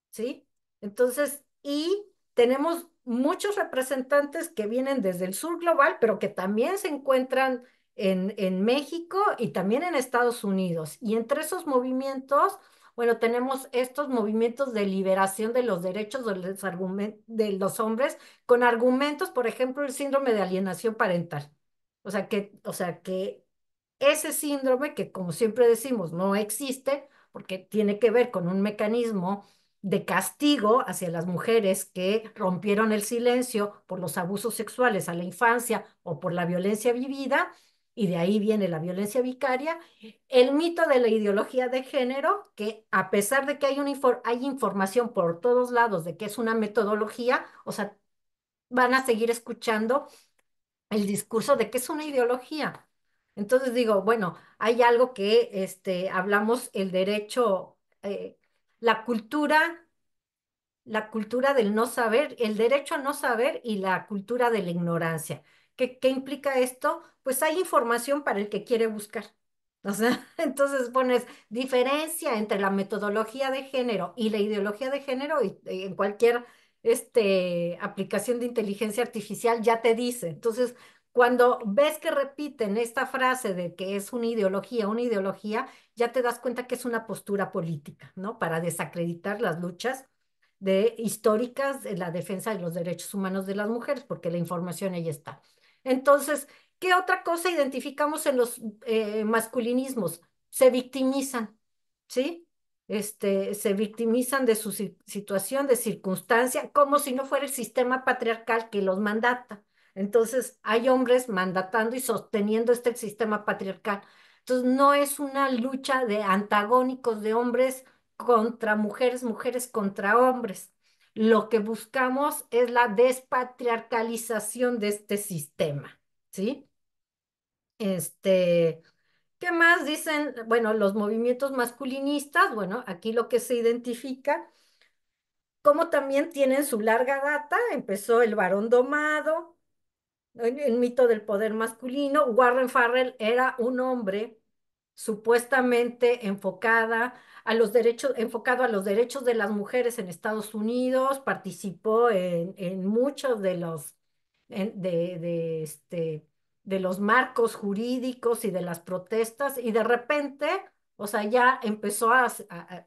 ¿Sí? Entonces, y tenemos muchos representantes que vienen desde el sur global, pero que también se encuentran en México y también en Estados Unidos. Y entre esos movimientos, bueno, tenemos estos movimientos de liberación de los derechos de los hombres con argumentos, por ejemplo, el síndrome de alienación parental. O sea que ese síndrome, que como siempre decimos, no existe, porque tiene que ver con un mecanismo de castigo hacia las mujeres que rompieron el silencio por los abusos sexuales a la infancia o por la violencia vivida, y de ahí viene la violencia vicaria, el mito de la ideología de género, que a pesar de que hay información por todos lados de que es una metodología, o sea, van a seguir escuchando el discurso de que es una ideología. Entonces digo, bueno, hay algo que hablamos, el derecho, la cultura del no saber, el derecho a no saber y la cultura de la ignorancia. ¿Qué implica esto? Pues hay información para el que quiere buscar. O sea, entonces pones diferencia entre la metodología de género y la ideología de género y en cualquier aplicación de inteligencia artificial ya te dice. Entonces, cuando ves que repiten esta frase de que es una ideología, ya te das cuenta que es una postura política, ¿no? Para desacreditar las luchas históricas de la defensa de los derechos humanos de las mujeres, porque la información ahí está. Entonces, ¿qué otra cosa identificamos en los masculinismos? Se victimizan, ¿sí? Se victimizan de su situación, de circunstancia, como si no fuera el sistema patriarcal que los mandata. Entonces, hay hombres mandatando y sosteniendo este sistema patriarcal. Entonces, no es una lucha de antagónicos de hombres contra mujeres, mujeres contra hombres. Lo que buscamos es la despatriarcalización de este sistema, ¿sí? Este, ¿Qué más dicen? Bueno, los movimientos masculinistas, bueno, aquí lo que se identifica, como también tienen su larga data, empezó el varón domado, el mito del poder masculino. Warren Farrell era un hombre supuestamente enfocado a los derechos de las mujeres en Estados Unidos, participó en muchos de los marcos jurídicos y de las protestas, y de repente, o sea, ya empezó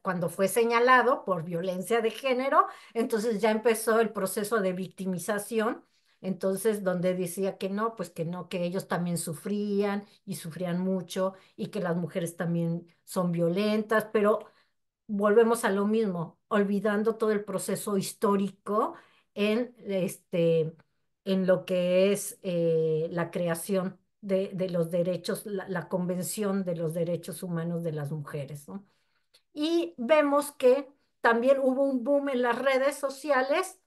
cuando fue señalado por violencia de género, entonces ya empezó el proceso de victimización. Entonces, donde decía que no, pues que no, que ellos también sufrían y sufrían mucho y que las mujeres también son violentas, pero volvemos a lo mismo, olvidando todo el proceso histórico en lo que es la creación de los derechos, la Convención de los Derechos Humanos de las Mujeres, ¿no? Y vemos que también hubo un boom en las redes sociales,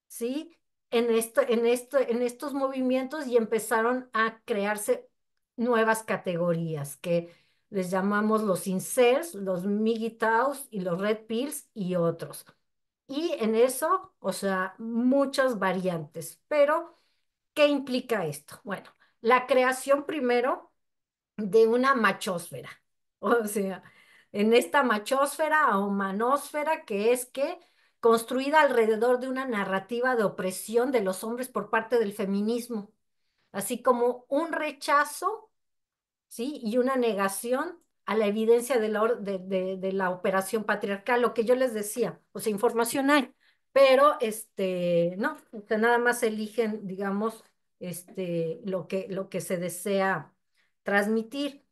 ¿sí? En estos movimientos, y empezaron a crearse nuevas categorías que les llamamos los incels, los MGTOWs y los red pills y otros. Y en eso, o sea, muchas variantes. Pero, ¿qué implica esto? Bueno, la creación primero de una machósfera. O sea, en esta machósfera o manósfera que es que construida alrededor de una narrativa de opresión de los hombres por parte del feminismo, así como un rechazo, ¿sí? Y una negación a la evidencia de la operación patriarcal, lo que yo les decía, o sea, información hay, pero no, o sea, nada más eligen, digamos, lo que se desea transmitir.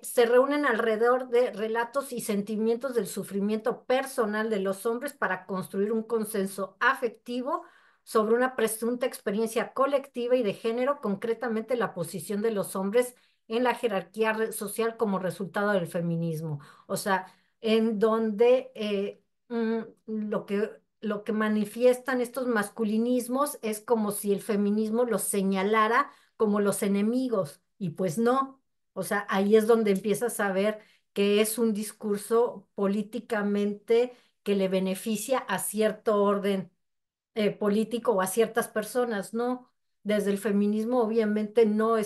Se reúnen alrededor de relatos y sentimientos del sufrimiento personal de los hombres para construir un consenso afectivo sobre una presunta experiencia colectiva y de género, concretamente la posición de los hombres en la jerarquía social como resultado del feminismo. O sea, en donde lo que manifiestan estos masculinismos es como si el feminismo los señalara como los enemigos, y pues no. O sea, ahí es donde empiezas a ver que es un discurso políticamente que le beneficia a cierto orden político o a ciertas personas, ¿no? Desde el feminismo obviamente no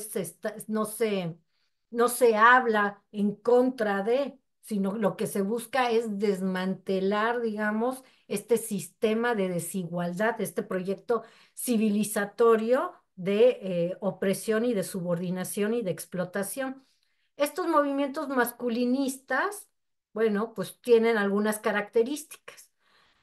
se habla en contra de, sino lo que se busca es desmantelar, digamos, este sistema de desigualdad, este proyecto civilizatorio de opresión y de subordinación y de explotación. Estos movimientos masculinistas, bueno, pues tienen algunas características.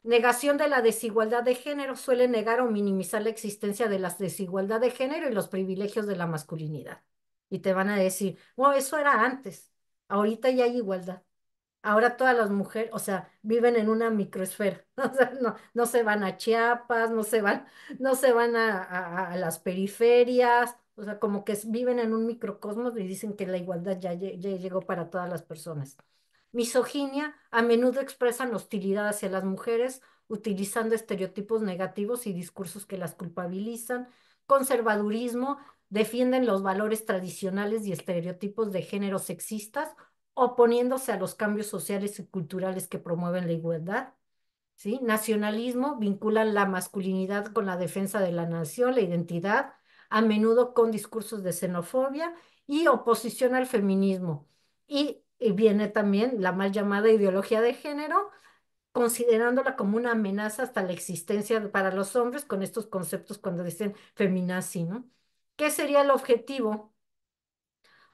Negación de la desigualdad de género, suele negar o minimizar la existencia de la desigualdad de género y los privilegios de la masculinidad. Y te van a decir, bueno, eso era antes, ahorita ya hay igualdad. Ahora todas las mujeres, o sea, viven en una microesfera. O sea, no se van a Chiapas, no se van a las periferias. O sea, como que viven en un microcosmos y dicen que la igualdad ya llegó para todas las personas. Misoginia, a menudo expresan hostilidad hacia las mujeres, utilizando estereotipos negativos y discursos que las culpabilizan. Conservadurismo, defienden los valores tradicionales y estereotipos de género sexistas, oponiéndose a los cambios sociales y culturales que promueven la igualdad. ¿Sí? Nacionalismo, vinculan la masculinidad con la defensa de la nación, la identidad, a menudo con discursos de xenofobia y oposición al feminismo. Y viene también la mal llamada ideología de género, considerándola como una amenaza hasta la existencia para los hombres con estos conceptos cuando dicen feminazi, ¿no? ¿Qué sería el objetivo?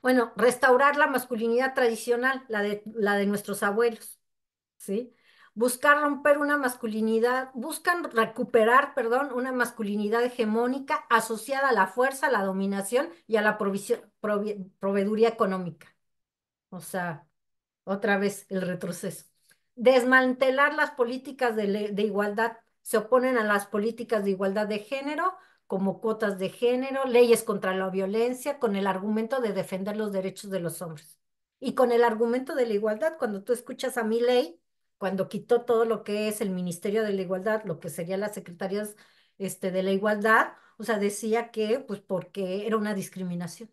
Bueno, restaurar la masculinidad tradicional, la de nuestros abuelos. ¿Sí? Buscar romper una masculinidad, buscan recuperar, perdón, una masculinidad hegemónica asociada a la fuerza, a la dominación y a la proveeduría económica. O sea, otra vez el retroceso. Desmantelar las políticas de igualdad. Se oponen a las políticas de igualdad de género, como cuotas de género, leyes contra la violencia, con el argumento de defender los derechos de los hombres. Y con el argumento de la igualdad, cuando tú escuchas a ley, cuando quitó todo lo que es el Ministerio de la Igualdad, lo que serían las secretarías de la igualdad, o sea, decía que, pues, porque era una discriminación.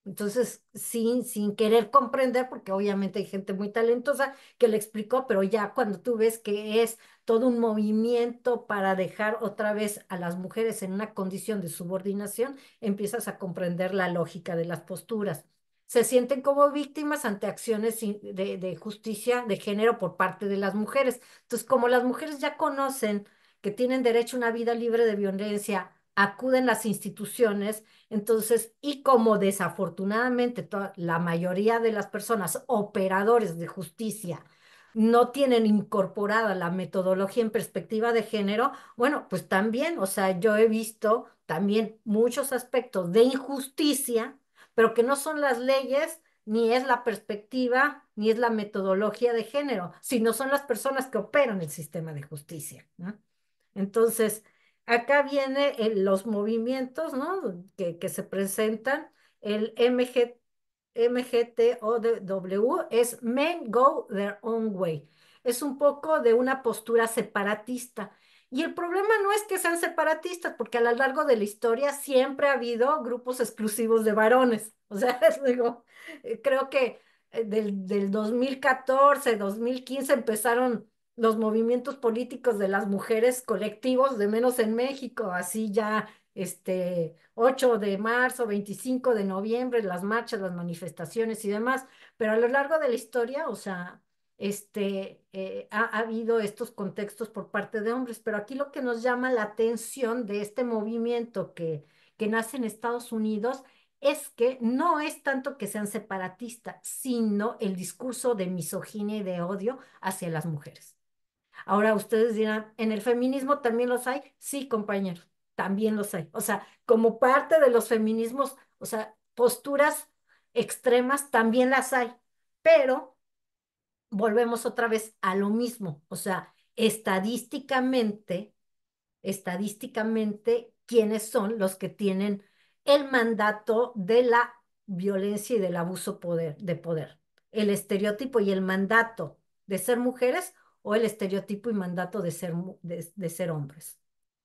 Entonces, sin querer comprender, porque obviamente hay gente muy talentosa que le explicó, pero ya cuando tú ves que es todo un movimiento para dejar otra vez a las mujeres en una condición de subordinación, empiezas a comprender la lógica de las posturas. Se sienten como víctimas ante acciones de justicia de género por parte de las mujeres. Entonces, como las mujeres ya conocen que tienen derecho a una vida libre de violencia, acuden a las instituciones. Entonces, y como desafortunadamente la mayoría de las personas operadores de justicia no tienen incorporada la metodología en perspectiva de género, bueno, pues también, o sea, yo he visto también muchos aspectos de injusticia, pero que no son las leyes, ni es la perspectiva, ni es la metodología de género, sino son las personas que operan el sistema de justicia, ¿no? Entonces, acá viene los movimientos, ¿no? Que se presentan. El MGTOW es Men Go Their Own Way. Es un poco de una postura separatista. Y el problema no es que sean separatistas, porque a lo largo de la historia siempre ha habido grupos exclusivos de varones. O sea, digo, creo que del 2014, 2015 empezaron los movimientos políticos de las mujeres colectivos, de menos en México, así ya 8 de marzo, 25 de noviembre, las marchas, las manifestaciones y demás, pero a lo largo de la historia, o sea, ha habido estos contextos por parte de hombres, pero aquí lo que nos llama la atención de este movimiento que nace en Estados Unidos es que no es tanto que sean separatistas, sino el discurso de misoginia y de odio hacia las mujeres. Ahora ustedes dirán, ¿en el feminismo también los hay? Sí, compañeros, también los hay. O sea, como parte de los feminismos, o sea, posturas extremas también las hay, pero volvemos otra vez a lo mismo. O sea, estadísticamente, ¿quiénes son los que tienen el mandato de la violencia y del abuso de poder? ¿El estereotipo y el mandato de ser mujeres o el estereotipo y mandato de ser hombres?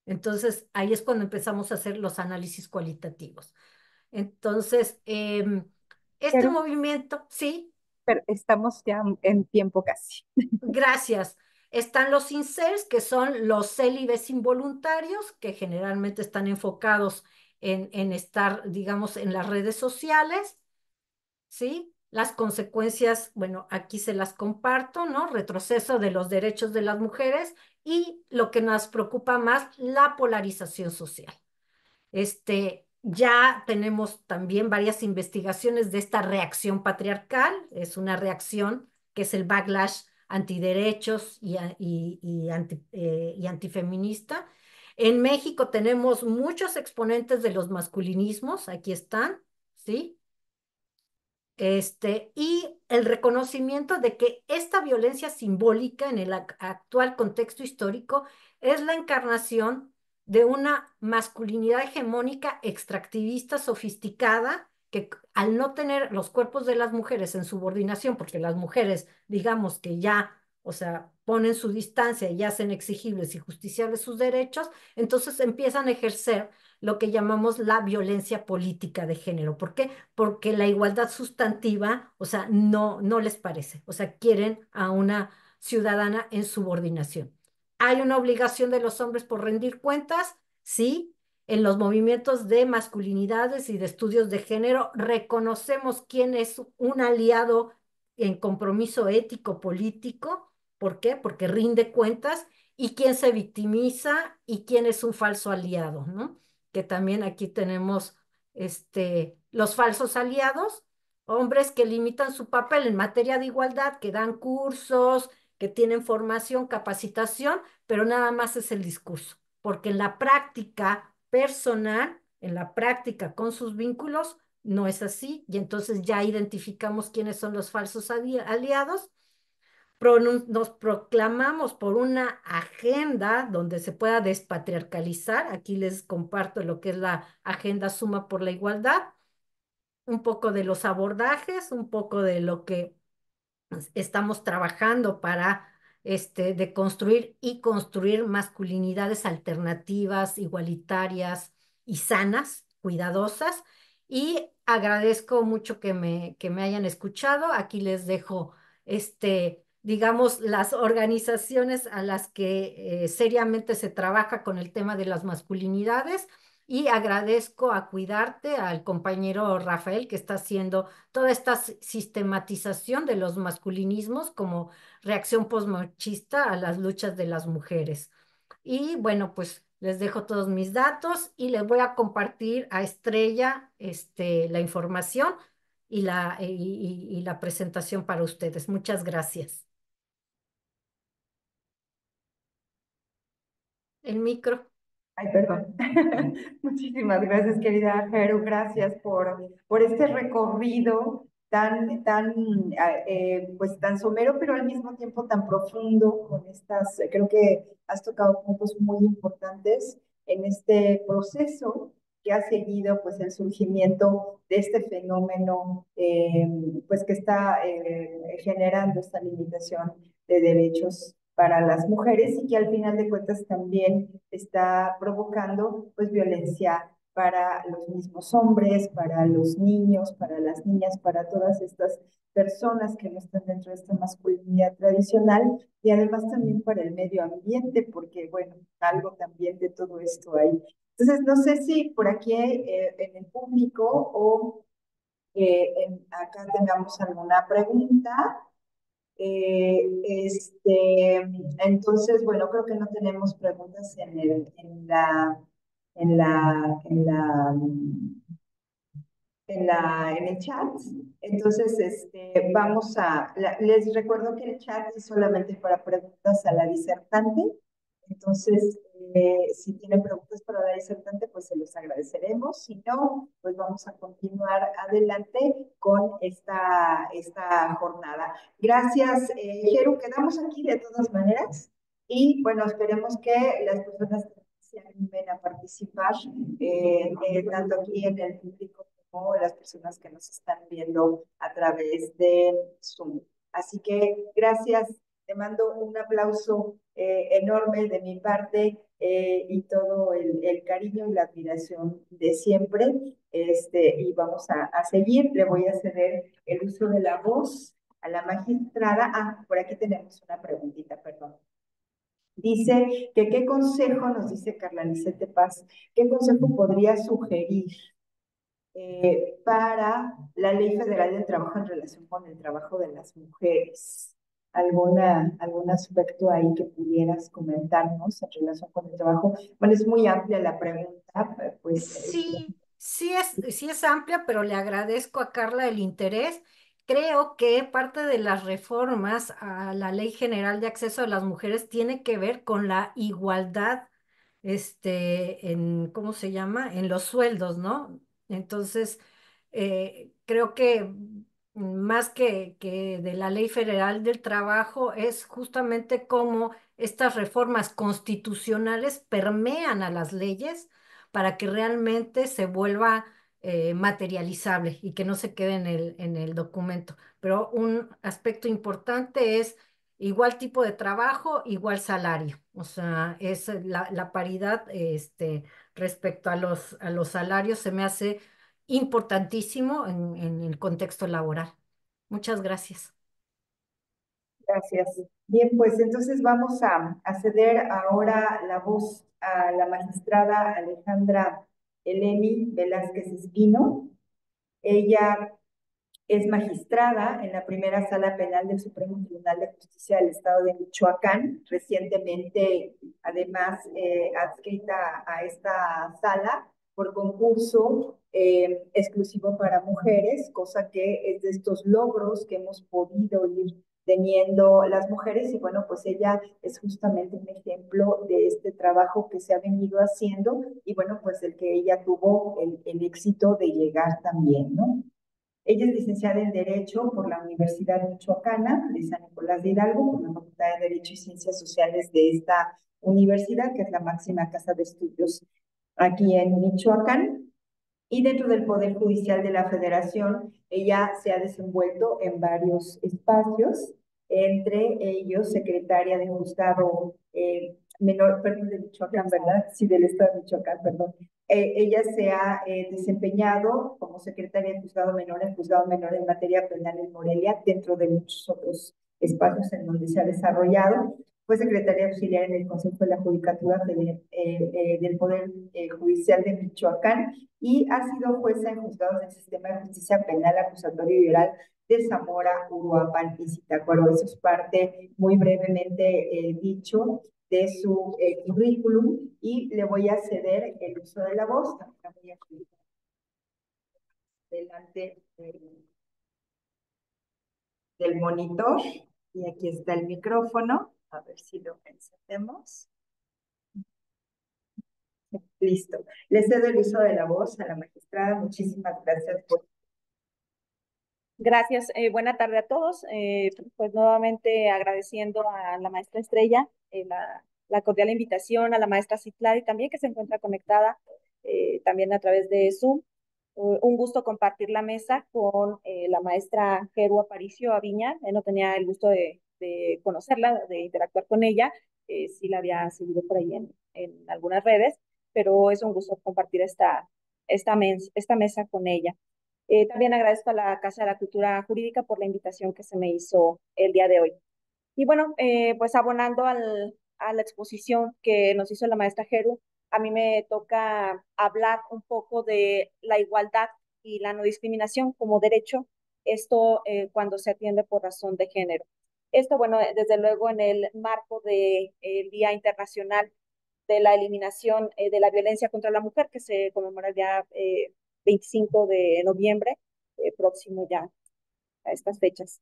Entonces, ahí es cuando empezamos a hacer los análisis cualitativos. Entonces, este Pero, movimiento, sí. pero estamos ya en tiempo casi. Gracias. Están los incels, que son los célibes involuntarios, que generalmente están enfocados en estar, digamos, en las redes sociales, ¿sí? Las consecuencias, bueno, aquí se las comparto, ¿no? Retroceso de los derechos de las mujeres y lo que nos preocupa más, la polarización social. Ya tenemos también varias investigaciones de esta reacción patriarcal, es una reacción que es el backlash antiderechos y antifeminista. En México tenemos muchos exponentes de los masculinismos, aquí están, ¿sí? Y el reconocimiento de que esta violencia simbólica en el actual contexto histórico es la encarnación de una masculinidad hegemónica, extractivista, sofisticada, que al no tener los cuerpos de las mujeres en subordinación, porque las mujeres, digamos que ya, o sea, ponen su distancia y hacen exigibles y justiciables sus derechos, entonces empiezan a ejercer lo que llamamos la violencia política de género. ¿Por qué? Porque la igualdad sustantiva, o sea, no les parece, o sea, quieren a una ciudadana en subordinación. Hay una obligación de los hombres por rendir cuentas, sí. En los movimientos de masculinidades y de estudios de género reconocemos quién es un aliado en compromiso ético político. ¿Por qué? Porque rinde cuentas y quién se victimiza y quién es un falso aliado, ¿no? Que también aquí tenemos los falsos aliados, hombres que limitan su papel en materia de igualdad, que dan cursos, que tienen formación, capacitación, pero nada más es el discurso, porque en la práctica personal, en la práctica con sus vínculos, no es así, y entonces ya identificamos quiénes son los falsos aliados, nos proclamamos por una agenda donde se pueda despatriarcalizar. Aquí les comparto lo que es la agenda Suma por la Igualdad, un poco de los abordajes, un poco de lo que estamos trabajando para deconstruir y construir masculinidades alternativas, igualitarias y sanas, cuidadosas. Y agradezco mucho que me hayan escuchado. Aquí les dejo, digamos, las organizaciones a las que seriamente se trabaja con el tema de las masculinidades. Y agradezco a Cuidarte, al compañero Rafael, que está haciendo toda esta sistematización de los masculinismos como reacción posmachista a las luchas de las mujeres. Y bueno, pues les dejo todos mis datos y les voy a compartir a Estrella la información y la presentación para ustedes. Muchas gracias. El micro. Ay, perdón. Muchísimas gracias, querida Jero. Gracias por este recorrido pues tan somero, pero al mismo tiempo tan profundo con creo que has tocado puntos muy importantes en este proceso que ha seguido pues el surgimiento de este fenómeno pues que está generando esta limitación de derechos para las mujeres y que al final de cuentas también está provocando pues violencia para los mismos hombres, para los niños, para las niñas, para todas estas personas que no están dentro de esta masculinidad tradicional y además también para el medio ambiente, porque bueno, algo también de todo esto hay. Entonces, no sé si por aquí en el público o acá tengamos alguna pregunta. Entonces, bueno, creo que no tenemos preguntas en la, en la, en el chat. Entonces, les recuerdo que el chat es solamente para preguntas a la disertante. Entonces, si tienen preguntas para la disertante, pues se los agradeceremos. Si no, pues vamos a continuar adelante con esta jornada. Gracias, Jeru. Quedamos aquí de todas maneras. Y bueno, esperemos que las personas que se animen a participar, tanto aquí en el público como las personas que nos están viendo a través de Zoom. Así que gracias, te mando un aplauso enorme de mi parte y todo el cariño y la admiración de siempre. Y vamos a seguir, le voy a ceder el uso de la voz a la magistrada. Ah, por aquí tenemos una preguntita, perdón. Dice que qué consejo, nos dice Carla Licete Paz, qué consejo podría sugerir para la Ley Federal del Trabajo en relación con el trabajo de las mujeres. ¿Algún aspecto ahí que pudieras comentarnos en relación con el trabajo? Bueno, es muy amplia la pregunta, pues. Sí es amplia, pero le agradezco a Carla el interés. Creo que parte de las reformas a la Ley General de Acceso a las Mujeres tiene que ver con la igualdad, ¿cómo se llama? En los sueldos, ¿no? Entonces, creo que más que de la Ley Federal del Trabajo, es justamente cómo estas reformas constitucionales permean a las leyes para que realmente se vuelva materializable y que no se quede en el documento. Pero un aspecto importante es igual tipo de trabajo, igual salario. O sea, es la paridad respecto a los salarios se me hace importantísimo en el contexto laboral. Muchas gracias. Gracias. Bien, pues entonces vamos a ceder ahora la voz a la magistrada Alejandra Eleni Velázquez Espino. Ella es magistrada en la primera sala penal del Supremo Tribunal de Justicia del Estado de Michoacán, recientemente además adscrita a esta sala por concurso exclusivo para mujeres, cosa que es de estos logros que hemos podido ir teniendo las mujeres y bueno, pues ella es justamente un ejemplo de este trabajo que se ha venido haciendo y bueno, pues el que ella tuvo el éxito de llegar también, ¿no? Ella es licenciada en Derecho por la Universidad Michoacana de San Nicolás de Hidalgo, por la Facultad de Derecho y Ciencias Sociales de esta universidad, que es la máxima casa de estudios aquí en Michoacán. Y dentro del Poder Judicial de la Federación, ella se ha desenvuelto en varios espacios, entre ellos secretaria de juzgado menor, perdón, de Michoacán, ¿verdad? Sí, del estado de Michoacán, perdón. Ella se ha desempeñado como secretaria de juzgado menor en materia penal en Morelia, dentro de muchos otros espacios en donde se ha desarrollado. Fue secretaria auxiliar en el Consejo de la Judicatura del Poder Judicial de Michoacán y ha sido jueza en juzgados del Sistema de Justicia Penal, Acusatorio y Oral de Zamora, Uruapan y Zitácuaro. Eso es parte muy brevemente dicho de su currículum y le voy a ceder el uso de la voz. También voy a delante del monitor y aquí está el micrófono. A ver si lo encendemos. Listo. Le cedo el uso de la voz a la magistrada. Muchísimas gracias por... Gracias. Buena tarde a todos. Pues nuevamente agradeciendo a la maestra Estrella la cordial invitación, a la maestra Citlali también que se encuentra conectada también a través de Zoom. Un gusto compartir la mesa con la maestra Jeru Aparicio Aviña. No tenía el gusto de conocerla, de interactuar con ella. Sí la había seguido por ahí en algunas redes, pero es un gusto compartir esta mesa con ella. También agradezco a la Casa de la Cultura Jurídica por la invitación que se me hizo el día de hoy. Y bueno, pues abonando a la exposición que nos hizo la maestra Jeru, a mí me toca hablar un poco de la igualdad y la no discriminación como derecho, esto cuando se atiende por razón de género. Esto, bueno, desde luego en el marco del Día Internacional de la Eliminación de la Violencia contra la Mujer, que se conmemora ya 25 de noviembre, próximo ya a estas fechas.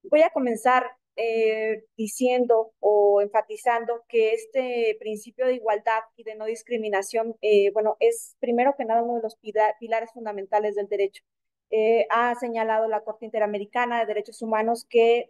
Voy a comenzar diciendo o enfatizando que este principio de igualdad y de no discriminación, bueno, es primero que nada uno de los pilares fundamentales del derecho. Ha señalado la Corte Interamericana de Derechos Humanos que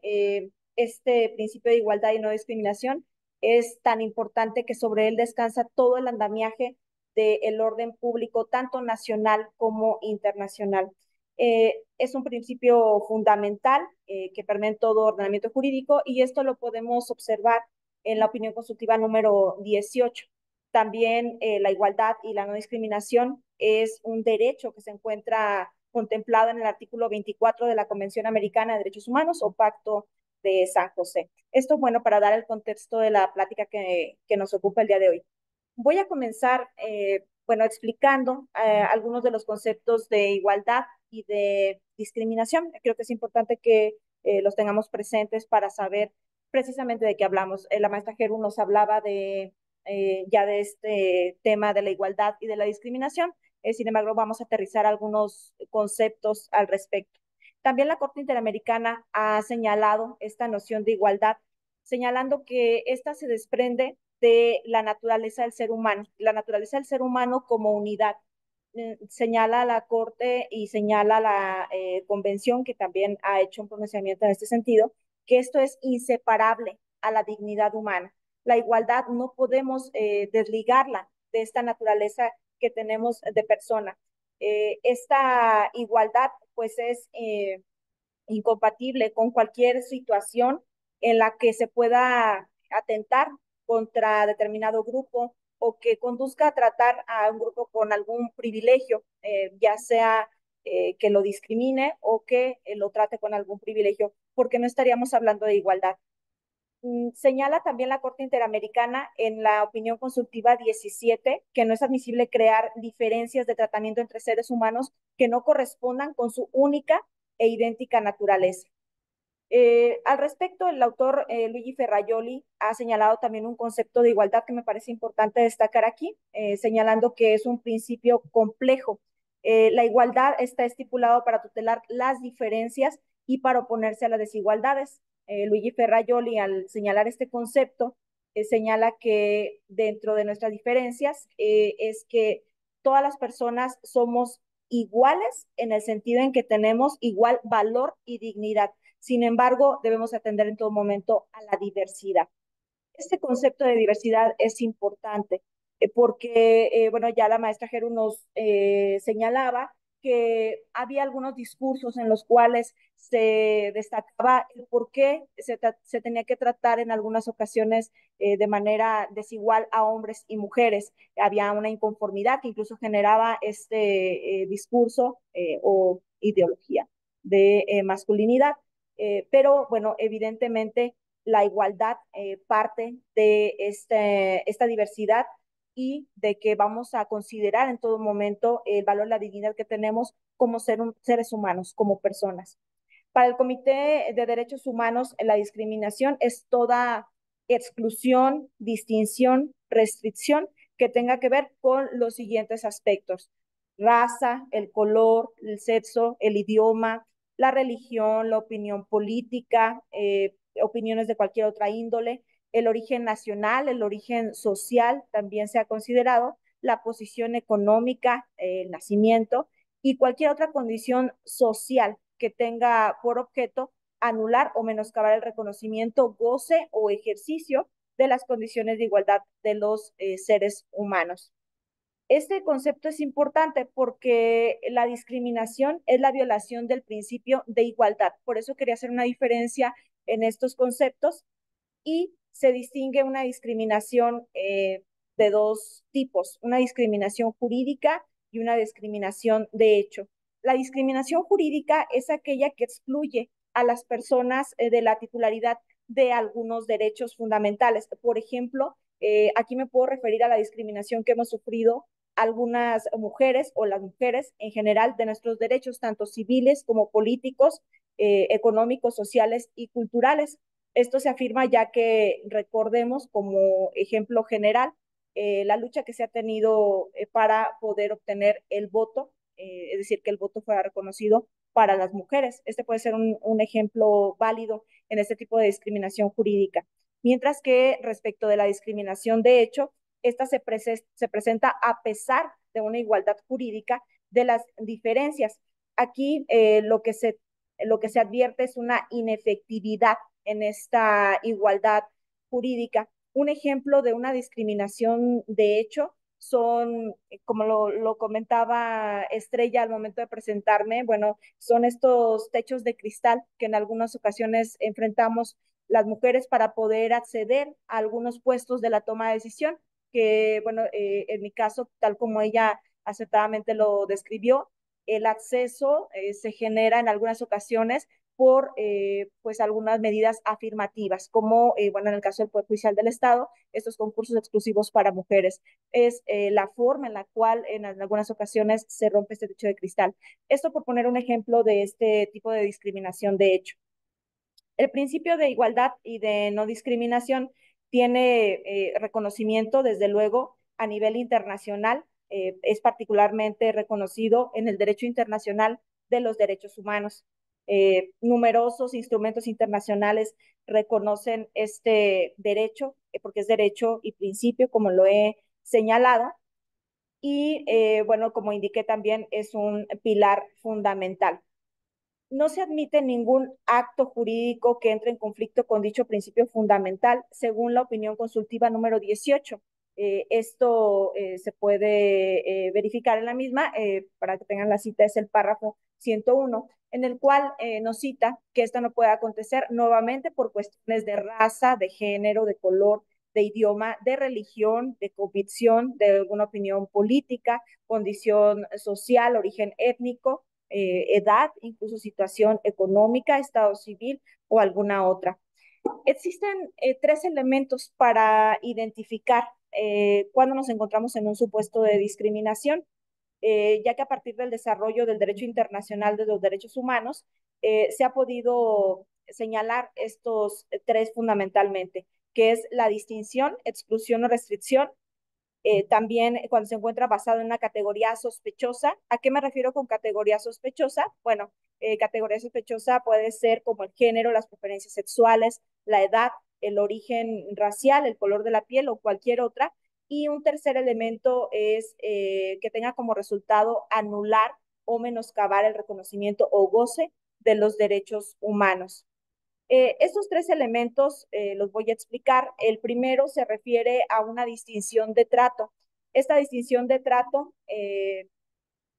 este principio de igualdad y no discriminación es tan importante que sobre él descansa todo el andamiaje del orden público, tanto nacional como internacional. Es un principio fundamental que permea en todo ordenamiento jurídico y esto lo podemos observar en la opinión consultiva número 18. También la igualdad y la no discriminación es un derecho que se encuentra contemplado en el artículo 24 de la Convención Americana de Derechos Humanos o Pacto de San José. Esto, bueno, para dar el contexto de la plática que nos ocupa el día de hoy. Voy a comenzar, bueno, explicando algunos de los conceptos de igualdad y de discriminación. Creo que es importante que los tengamos presentes para saber precisamente de qué hablamos. La maestra Geru nos hablaba ya de este tema de la igualdad y de la discriminación. Sin embargo, vamos a aterrizar algunos conceptos al respecto. También la Corte Interamericana ha señalado esta noción de igualdad, señalando que esta se desprende de la naturaleza del ser humano como unidad. señala la Corte y señala la Convención, que también ha hecho un pronunciamiento en este sentido, que esto es inseparable a la dignidad humana. La igualdad no podemos desligarla de esta naturaleza que tenemos de persona. Esta igualdad pues es incompatible con cualquier situación en la que se pueda atentar contra determinado grupo o que conduzca a tratar a un grupo con algún privilegio, ya sea que lo discrimine o que lo trate con algún privilegio, porque no estaríamos hablando de igualdad. Señala también la Corte Interamericana en la opinión consultiva 17 que no es admisible crear diferencias de tratamiento entre seres humanos que no correspondan con su única e idéntica naturaleza. Al respecto, el autor Luigi Ferrajoli ha señalado también un concepto de igualdad que me parece importante destacar aquí, señalando que es un principio complejo. La igualdad está estipulado para tutelar las diferencias y para oponerse a las desigualdades. Luigi Ferrajoli, al señalar este concepto, señala que dentro de nuestras diferencias es que todas las personas somos iguales en el sentido en que tenemos igual valor y dignidad. Sin embargo, debemos atender en todo momento a la diversidad. Este concepto de diversidad es importante porque, bueno, ya la maestra Geru nos señalaba que había algunos discursos en los cuales se destacaba el por qué se tenía que tratar en algunas ocasiones de manera desigual a hombres y mujeres. Había una inconformidad que incluso generaba este discurso o ideología de masculinidad. Pero bueno, evidentemente la igualdad parte de esta diversidad y de que vamos a considerar en todo momento el valor, la dignidad que tenemos como seres humanos, como personas. Para el Comité de Derechos Humanos, la discriminación es toda exclusión, distinción, restricción que tenga que ver con los siguientes aspectos: raza, el color, el sexo, el idioma, la religión, la opinión política, opiniones de cualquier otra índole, el origen nacional, el origen social también se ha considerado, la posición económica, el nacimiento y cualquier otra condición social que tenga por objeto anular o menoscabar el reconocimiento, goce o ejercicio de las condiciones de igualdad de los seres humanos. Este concepto es importante porque la discriminación es la violación del principio de igualdad. Por eso quería hacer una diferencia en estos conceptos y se distingue una discriminación de dos tipos, una discriminación jurídica y una discriminación de hecho. La discriminación jurídica es aquella que excluye a las personas de la titularidad de algunos derechos fundamentales. Por ejemplo, aquí me puedo referir a la discriminación que hemos sufrido algunas mujeres o las mujeres en general de nuestros derechos, tanto civiles como políticos, económicos, sociales y culturales. Esto se afirma ya que recordemos como ejemplo general la lucha que se ha tenido para poder obtener el voto, es decir, que el voto fuera reconocido para las mujeres. Este puede ser un ejemplo válido en este tipo de discriminación jurídica. Mientras que respecto de la discriminación de hecho, esta se presenta a pesar de una igualdad jurídica de las diferencias. Aquí lo que se advierte es una inefectividad en esta igualdad jurídica. Un ejemplo de una discriminación de hecho son, como lo comentaba Estrella al momento de presentarme, bueno, son estos techos de cristal que en algunas ocasiones enfrentamos las mujeres para poder acceder a algunos puestos de la toma de decisión, que, bueno, en mi caso, tal como ella acertadamente lo describió, el acceso se genera en algunas ocasiones por pues algunas medidas afirmativas, como bueno, en el caso del Poder Judicial del Estado, estos concursos exclusivos para mujeres. Es la forma en la cual en algunas ocasiones se rompe este techo de cristal. Esto por poner un ejemplo de este tipo de discriminación de hecho. El principio de igualdad y de no discriminación tiene reconocimiento, desde luego, a nivel internacional. Es particularmente reconocido en el derecho internacional de los derechos humanos. Numerosos instrumentos internacionales reconocen este derecho, porque es derecho y principio, como lo he señalado, y, bueno, como indiqué también, es un pilar fundamental. No se admite ningún acto jurídico que entre en conflicto con dicho principio fundamental, según la opinión consultiva número 18. Esto se puede verificar en la misma, para que tengan la cita, es el párrafo 101, en el cual nos cita que esto no puede acontecer nuevamente por cuestiones de raza, de género, de color, de idioma, de religión, de convicción, de alguna opinión política, condición social, origen étnico, edad, incluso situación económica, estado civil o alguna otra. Existen tres elementos para identificar cuando nos encontramos en un supuesto de discriminación, ya que a partir del desarrollo del derecho internacional de los derechos humanos se ha podido señalar estos tres fundamentalmente, que es la distinción, exclusión o restricción. También cuando se encuentra basado en una categoría sospechosa. ¿A qué me refiero con categoría sospechosa? Bueno, categoría sospechosa puede ser como el género, las preferencias sexuales, la edad, el origen racial, el color de la piel o cualquier otra. Y un tercer elemento es que tenga como resultado anular o menoscabar el reconocimiento o goce de los derechos humanos. Estos tres elementos los voy a explicar. El primero se refiere a una distinción de trato. Esta distinción de trato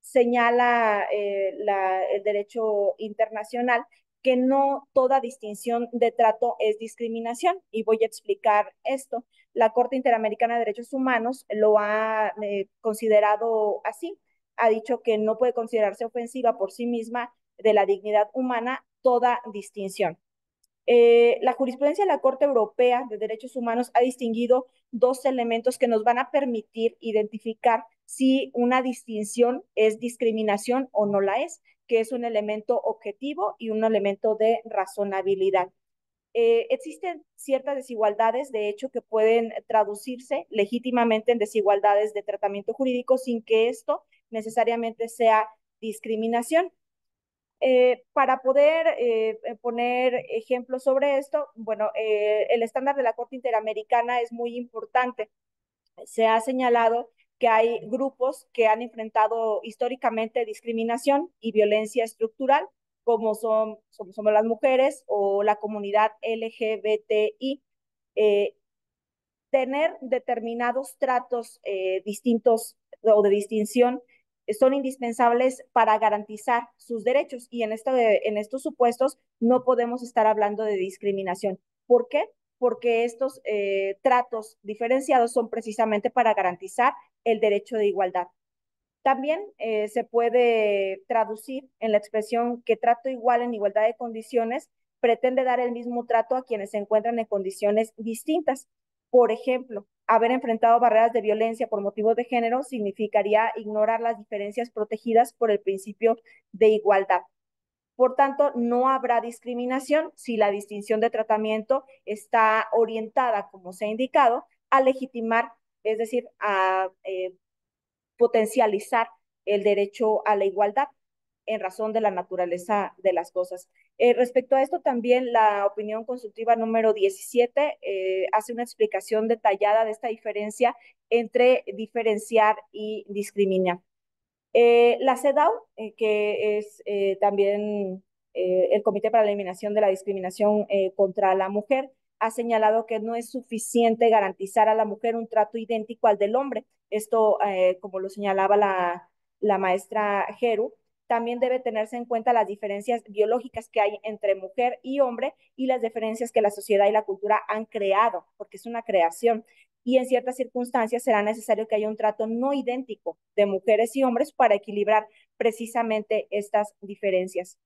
señala el derecho internacional que no toda distinción de trato es discriminación, y voy a explicar esto. La Corte Interamericana de Derechos Humanos lo ha considerado así. Ha dicho que no puede considerarse ofensiva por sí misma de la dignidad humana toda distinción. La jurisprudencia de la Corte Europea de Derechos Humanos ha distinguido dos elementos que nos van a permitir identificar si una distinción es discriminación o no la es, que es un elemento objetivo y un elemento de razonabilidad. Existen ciertas desigualdades, de hecho, que pueden traducirse legítimamente en desigualdades de tratamiento jurídico sin que esto necesariamente sea discriminación. Para poder poner ejemplos sobre esto, bueno, el estándar de la Corte Interamericana es muy importante. Se ha señalado que hay grupos que han enfrentado históricamente discriminación y violencia estructural, como somos las mujeres o la comunidad LGBTI. Eh, Tener determinados tratos distintos o de distinción son indispensables para garantizar sus derechos, y en estos supuestos no podemos estar hablando de discriminación. ¿Por qué? Porque estos tratos diferenciados son precisamente para garantizar el derecho de igualdad. También se puede traducir en la expresión que trato igual en igualdad de condiciones pretende dar el mismo trato a quienes se encuentran en condiciones distintas. Por ejemplo, haber enfrentado barreras de violencia por motivos de género significaría ignorar las diferencias protegidas por el principio de igualdad. Por tanto, no habrá discriminación si la distinción de tratamiento está orientada, como se ha indicado, a legitimar, es decir, a potencializar el derecho a la igualdad en razón de la naturaleza de las cosas. Respecto a esto, también la opinión consultiva número 17 hace una explicación detallada de esta diferencia entre diferenciar y discriminar. La CEDAW, que es también el Comité para la Eliminación de la Discriminación contra la Mujer, ha señalado que no es suficiente garantizar a la mujer un trato idéntico al del hombre. Esto, como lo señalaba la maestra Geru, también debe tenerse en cuenta las diferencias biológicas que hay entre mujer y hombre y las diferencias que la sociedad y la cultura han creado, porque es una creación, y en ciertas circunstancias será necesario que haya un trato no idéntico de mujeres y hombres para equilibrar precisamente estas diferencias.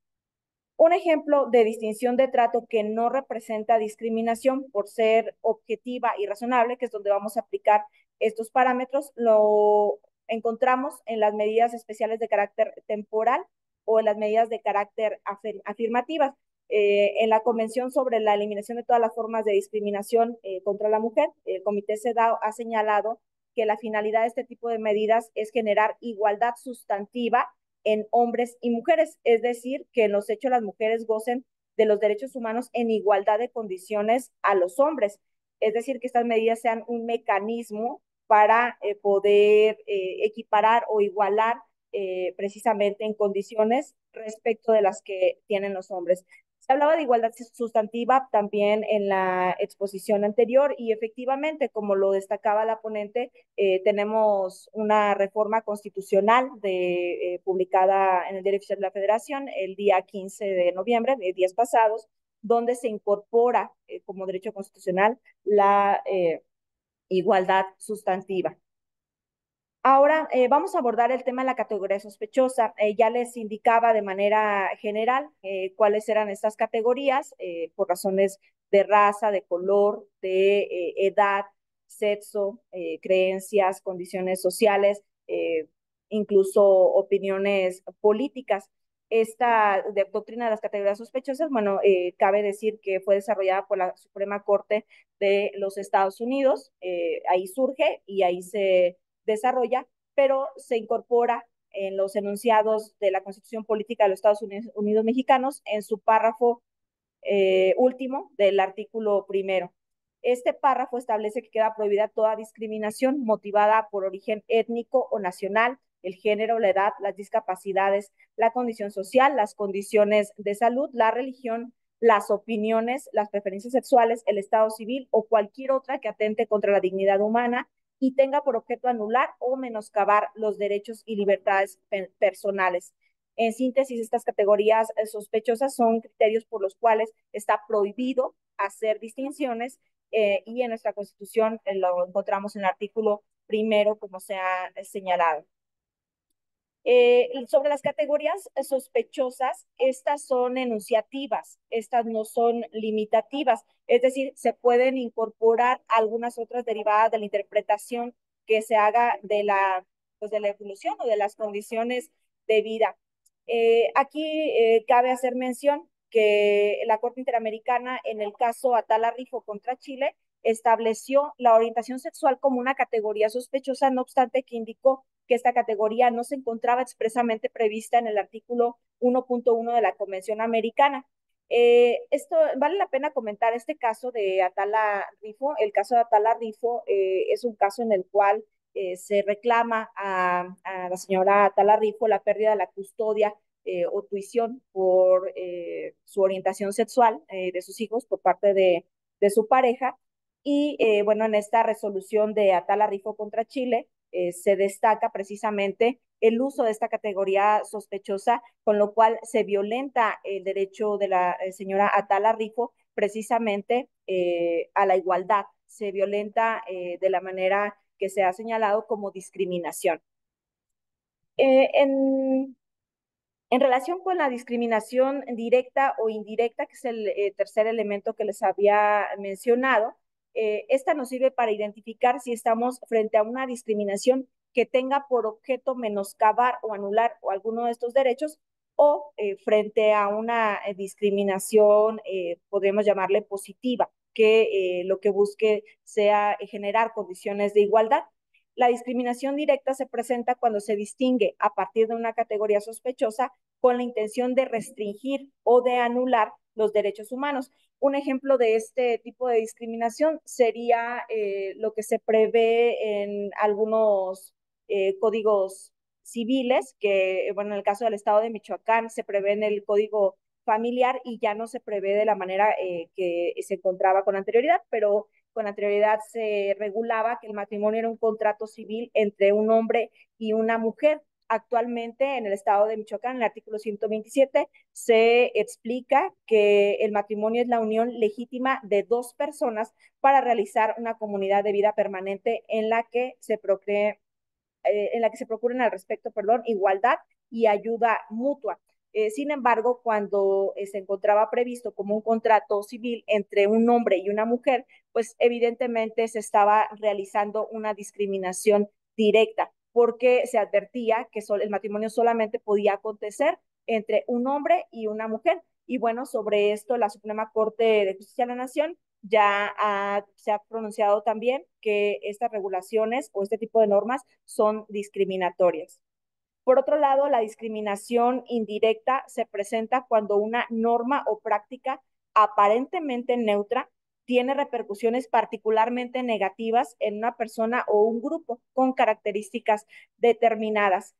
Un ejemplo de distinción de trato que no representa discriminación por ser objetiva y razonable, que es donde vamos a aplicar estos parámetros, lo encontramos en las medidas especiales de carácter temporal o en las medidas de carácter afirmativas. En la Convención sobre la Eliminación de todas las formas de discriminación contra la mujer, el Comité CEDAW ha señalado que la finalidad de este tipo de medidas es generar igualdad sustantiva en hombres y mujeres, es decir, que en los hechos las mujeres gocen de los derechos humanos en igualdad de condiciones a los hombres, es decir, que estas medidas sean un mecanismo para poder equiparar o igualar precisamente en condiciones respecto de las que tienen los hombres. Se hablaba de igualdad sustantiva también en la exposición anterior y efectivamente, como lo destacaba la ponente, tenemos una reforma constitucional publicada en el Diario Oficial de la Federación el día 15 de noviembre, de días pasados, donde se incorpora como derecho constitucional la igualdad sustantiva. Ahora vamos a abordar el tema de la categoría sospechosa. Ya les indicaba de manera general cuáles eran estas categorías por razones de raza, de color, de edad, sexo, creencias, condiciones sociales, incluso opiniones políticas. Esta doctrina de las categorías sospechosas, bueno, cabe decir que fue desarrollada por la Suprema Corte de los Estados Unidos. Ahí surge y ahí se desarrolla, pero se incorpora en los enunciados de la Constitución Política de los Estados Unidos Mexicanos en su párrafo último del artículo primero. Este párrafo establece que queda prohibida toda discriminación motivada por origen étnico o nacional, el género, la edad, las discapacidades, la condición social, las condiciones de salud, la religión, las opiniones, las preferencias sexuales, el estado civil o cualquier otra que atente contra la dignidad humana y tenga por objeto anular o menoscabar los derechos y libertades personales. En síntesis, estas categorías sospechosas son criterios por los cuales está prohibido hacer distinciones y en nuestra Constitución lo encontramos en el artículo primero, como se ha señalado. Sobre las categorías sospechosas, estas son enunciativas, estas no son limitativas, es decir, se pueden incorporar algunas otras derivadas de la interpretación que se haga pues de la evolución o de las condiciones de vida. Aquí cabe hacer mención que la Corte Interamericana, en el caso Atala Rifo contra Chile, estableció la orientación sexual como una categoría sospechosa, no obstante que indicó que esta categoría no se encontraba expresamente prevista en el artículo 1.1 de la Convención Americana. Esto vale la pena comentar este caso de Atala Rifo. El caso de Atala Rifo es un caso en el cual se reclama a la señora Atala Rifo la pérdida de la custodia o tuición por su orientación sexual de sus hijos por parte de su pareja. Y bueno, en esta resolución de Atala Rifo contra Chile se destaca precisamente el uso de esta categoría sospechosa, con lo cual se violenta el derecho de la señora Atala Rifo precisamente a la igualdad. Se violenta de la manera que se ha señalado como discriminación. Eh, en, en relación con la discriminación directa o indirecta, que es el tercer elemento que les había mencionado, esta nos sirve para identificar si estamos frente a una discriminación que tenga por objeto menoscabar o anular o alguno de estos derechos o frente a una discriminación, podríamos llamarle positiva, que lo que busque sea generar condiciones de igualdad. La discriminación directa se presenta cuando se distingue a partir de una categoría sospechosa con la intención de restringir o de anular los derechos humanos. Un ejemplo de este tipo de discriminación sería lo que se prevé en algunos códigos civiles, que bueno, en el caso del estado de Michoacán se prevé en el código familiar y ya no se prevé de la manera que se encontraba con anterioridad, pero con anterioridad se regulaba que el matrimonio era un contrato civil entre un hombre y una mujer. Actualmente en el estado de Michoacán, en el artículo 127, se explica que el matrimonio es la unión legítima de dos personas para realizar una comunidad de vida permanente en la que se procree, en la que se procuren al respecto, perdón, igualdad y ayuda mutua. Sin embargo, cuando se encontraba previsto como un contrato civil entre un hombre y una mujer, pues evidentemente se estaba realizando una discriminación directa, porque se advertía que el matrimonio solamente podía acontecer entre un hombre y una mujer. Y bueno, sobre esto la Suprema Corte de Justicia de la Nación se ha pronunciado también que estas regulaciones o este tipo de normas son discriminatorias. Por otro lado, la discriminación indirecta se presenta cuando una norma o práctica aparentemente neutra tiene repercusiones particularmente negativas en una persona o un grupo con características determinadas.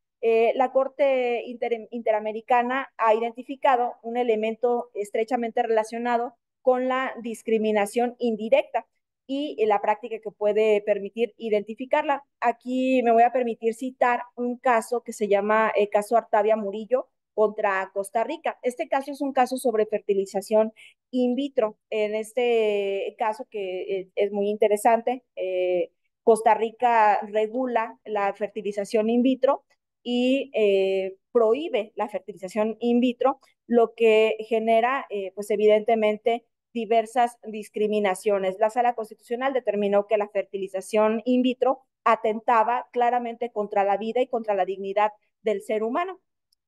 La Corte Interamericana ha identificado un elemento estrechamente relacionado con la discriminación indirecta y la práctica que puede permitir identificarla. Aquí me voy a permitir citar un caso que se llama el caso Artavia Murillo contra Costa Rica. Este caso es un caso sobre fertilización in vitro. En este caso, que es muy interesante, Costa Rica regula la fertilización in vitro y prohíbe la fertilización in vitro, lo que genera, pues evidentemente, diversas discriminaciones. La Sala Constitucional determinó que la fertilización in vitro atentaba claramente contra la vida y contra la dignidad del ser humano.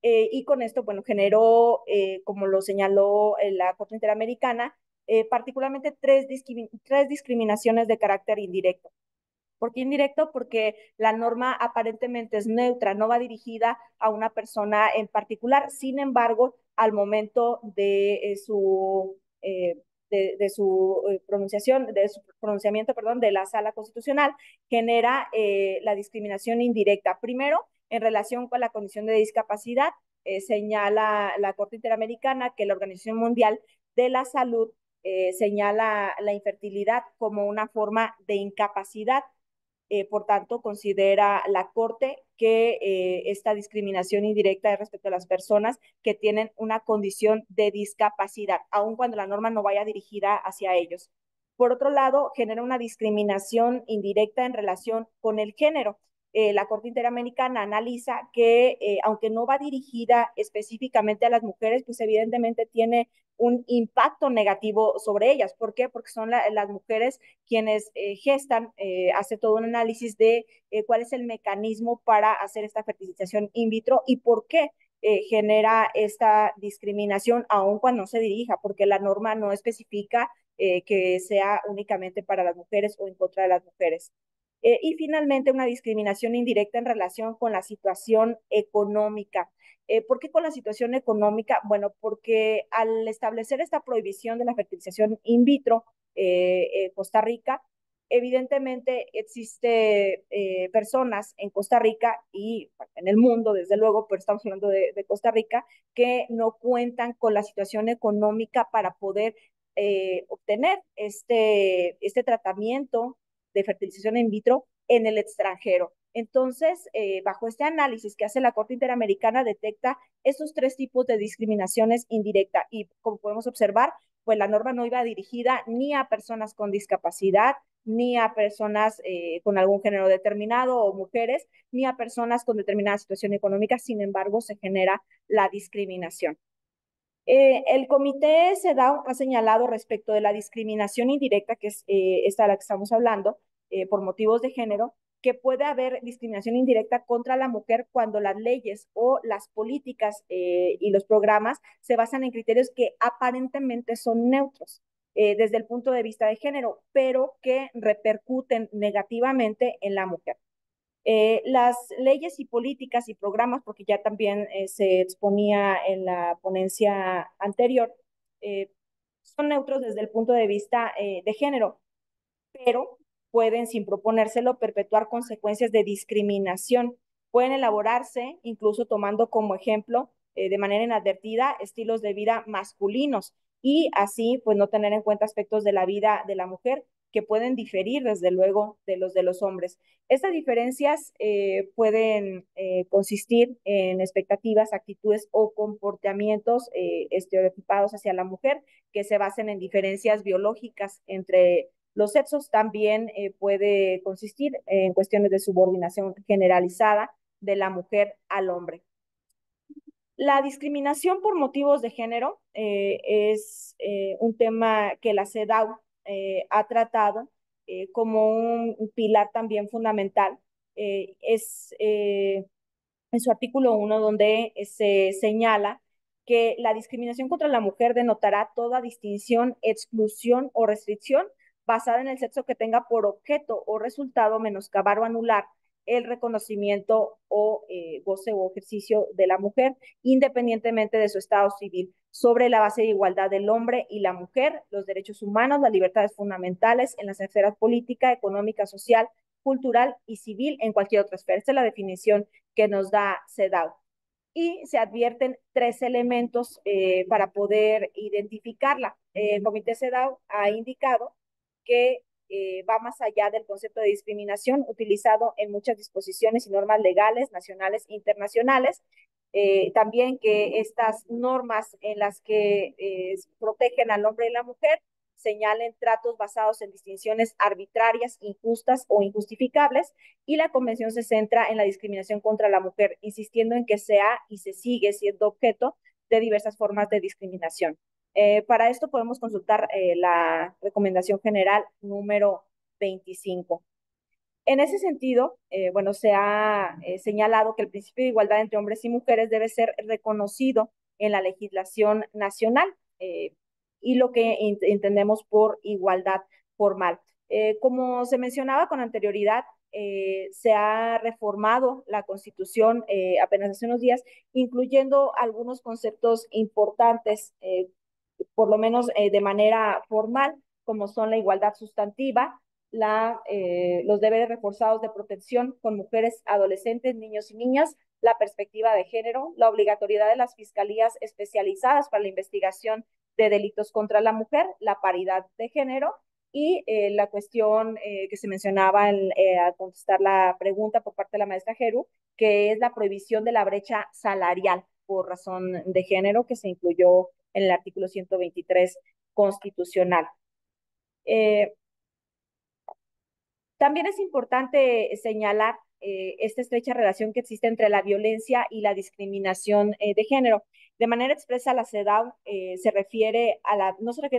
Y con esto, bueno, generó, como lo señaló la Corte Interamericana, particularmente tres discriminaciones de carácter indirecto. ¿Por qué indirecto? Porque la norma aparentemente es neutra, no va dirigida a una persona en particular. Sin embargo, al momento de su pronunciamiento, perdón, de la Sala Constitucional, genera la discriminación indirecta. Primero, en relación con la condición de discapacidad, señala la Corte Interamericana que la Organización Mundial de la Salud señala la infertilidad como una forma de incapacidad. Por tanto, considera la Corte que esta discriminación indirecta es respecto a las personas que tienen una condición de discapacidad, aun cuando la norma no vaya dirigida hacia ellos. Por otro lado, genera una discriminación indirecta en relación con el género. La Corte Interamericana analiza que, aunque no va dirigida específicamente a las mujeres, pues evidentemente tiene un impacto negativo sobre ellas. ¿Por qué? Porque son las mujeres quienes gestan, hace todo un análisis de cuál es el mecanismo para hacer esta fertilización in vitro y por qué genera esta discriminación, aun cuando no se dirija, porque la norma no especifica que sea únicamente para las mujeres o en contra de las mujeres. Y finalmente, una discriminación indirecta en relación con la situación económica. ¿Por qué con la situación económica? Bueno, porque al establecer esta prohibición de la fertilización in vitro, Costa Rica, evidentemente existe personas en Costa Rica y bueno, en el mundo, desde luego, pero estamos hablando de Costa Rica, que no cuentan con la situación económica para poder obtener este tratamiento de fertilización in vitro en el extranjero. Entonces, bajo este análisis que hace la Corte Interamericana, detecta estos tres tipos de discriminaciones indirecta y como podemos observar, pues la norma no iba dirigida ni a personas con discapacidad, ni a personas con algún género determinado o mujeres, ni a personas con determinada situación económica. Sin embargo, se genera la discriminación. El comité CEDAW ha señalado respecto de la discriminación indirecta, que es esta de la que estamos hablando, por motivos de género, que puede haber discriminación indirecta contra la mujer cuando las leyes o las políticas y los programas se basan en criterios que aparentemente son neutros desde el punto de vista de género, pero que repercuten negativamente en la mujer. Las leyes y políticas y programas, porque ya también se exponía en la ponencia anterior, eh, son neutros desde el punto de vista de género, pero pueden, sin proponérselo, perpetuar consecuencias de discriminación. Pueden elaborarse, incluso tomando como ejemplo, de manera inadvertida, estilos de vida masculinos y así, pues, no tener en cuenta aspectos de la vida de la mujer que pueden diferir, desde luego, de los hombres. Estas diferencias pueden consistir en expectativas, actitudes o comportamientos estereotipados hacia la mujer que se basen en diferencias biológicas entre los sexos. También puede consistir en cuestiones de subordinación generalizada de la mujer al hombre. La discriminación por motivos de género es un tema que la CEDAW ha tratado como un pilar también fundamental. Es en su artículo 1, donde se señala que la discriminación contra la mujer denotará toda distinción, exclusión o restricción basada en el sexo que tenga por objeto o resultado menoscabar o anular el reconocimiento o goce o ejercicio de la mujer, independientemente de su estado civil, sobre la base de igualdad del hombre y la mujer, los derechos humanos, las libertades fundamentales en las esferas política, económica, social, cultural y civil en cualquier otra esfera. Esta es la definición que nos da CEDAW. Y se advierten tres elementos para poder identificarla. El Comité CEDAW ha indicado que va más allá del concepto de discriminación utilizado en muchas disposiciones y normas legales, nacionales e internacionales. También que estas normas en las que protegen al hombre y la mujer señalen tratos basados en distinciones arbitrarias, injustas o injustificables, y la convención se centra en la discriminación contra la mujer, insistiendo en que se ha y se sigue siendo objeto de diversas formas de discriminación. Para esto podemos consultar la recomendación general número 25. En ese sentido, bueno, se ha señalado que el principio de igualdad entre hombres y mujeres debe ser reconocido en la legislación nacional y lo que entendemos por igualdad formal. Como se mencionaba con anterioridad, se ha reformado la Constitución apenas hace unos días, incluyendo algunos conceptos importantes, por lo menos de manera formal, como son la igualdad sustantiva, los deberes reforzados de protección con mujeres, adolescentes, niños y niñas, la perspectiva de género, la obligatoriedad de las fiscalías especializadas para la investigación de delitos contra la mujer, la paridad de género y la cuestión que se mencionaba al contestar la pregunta por parte de la maestra Jeru, que es la prohibición de la brecha salarial por razón de género que se incluyó en el artículo 123 constitucional. Eh, También es importante señalar esta estrecha relación que existe entre la violencia y la discriminación de género. De manera expresa, la CEDAW no se refiere a la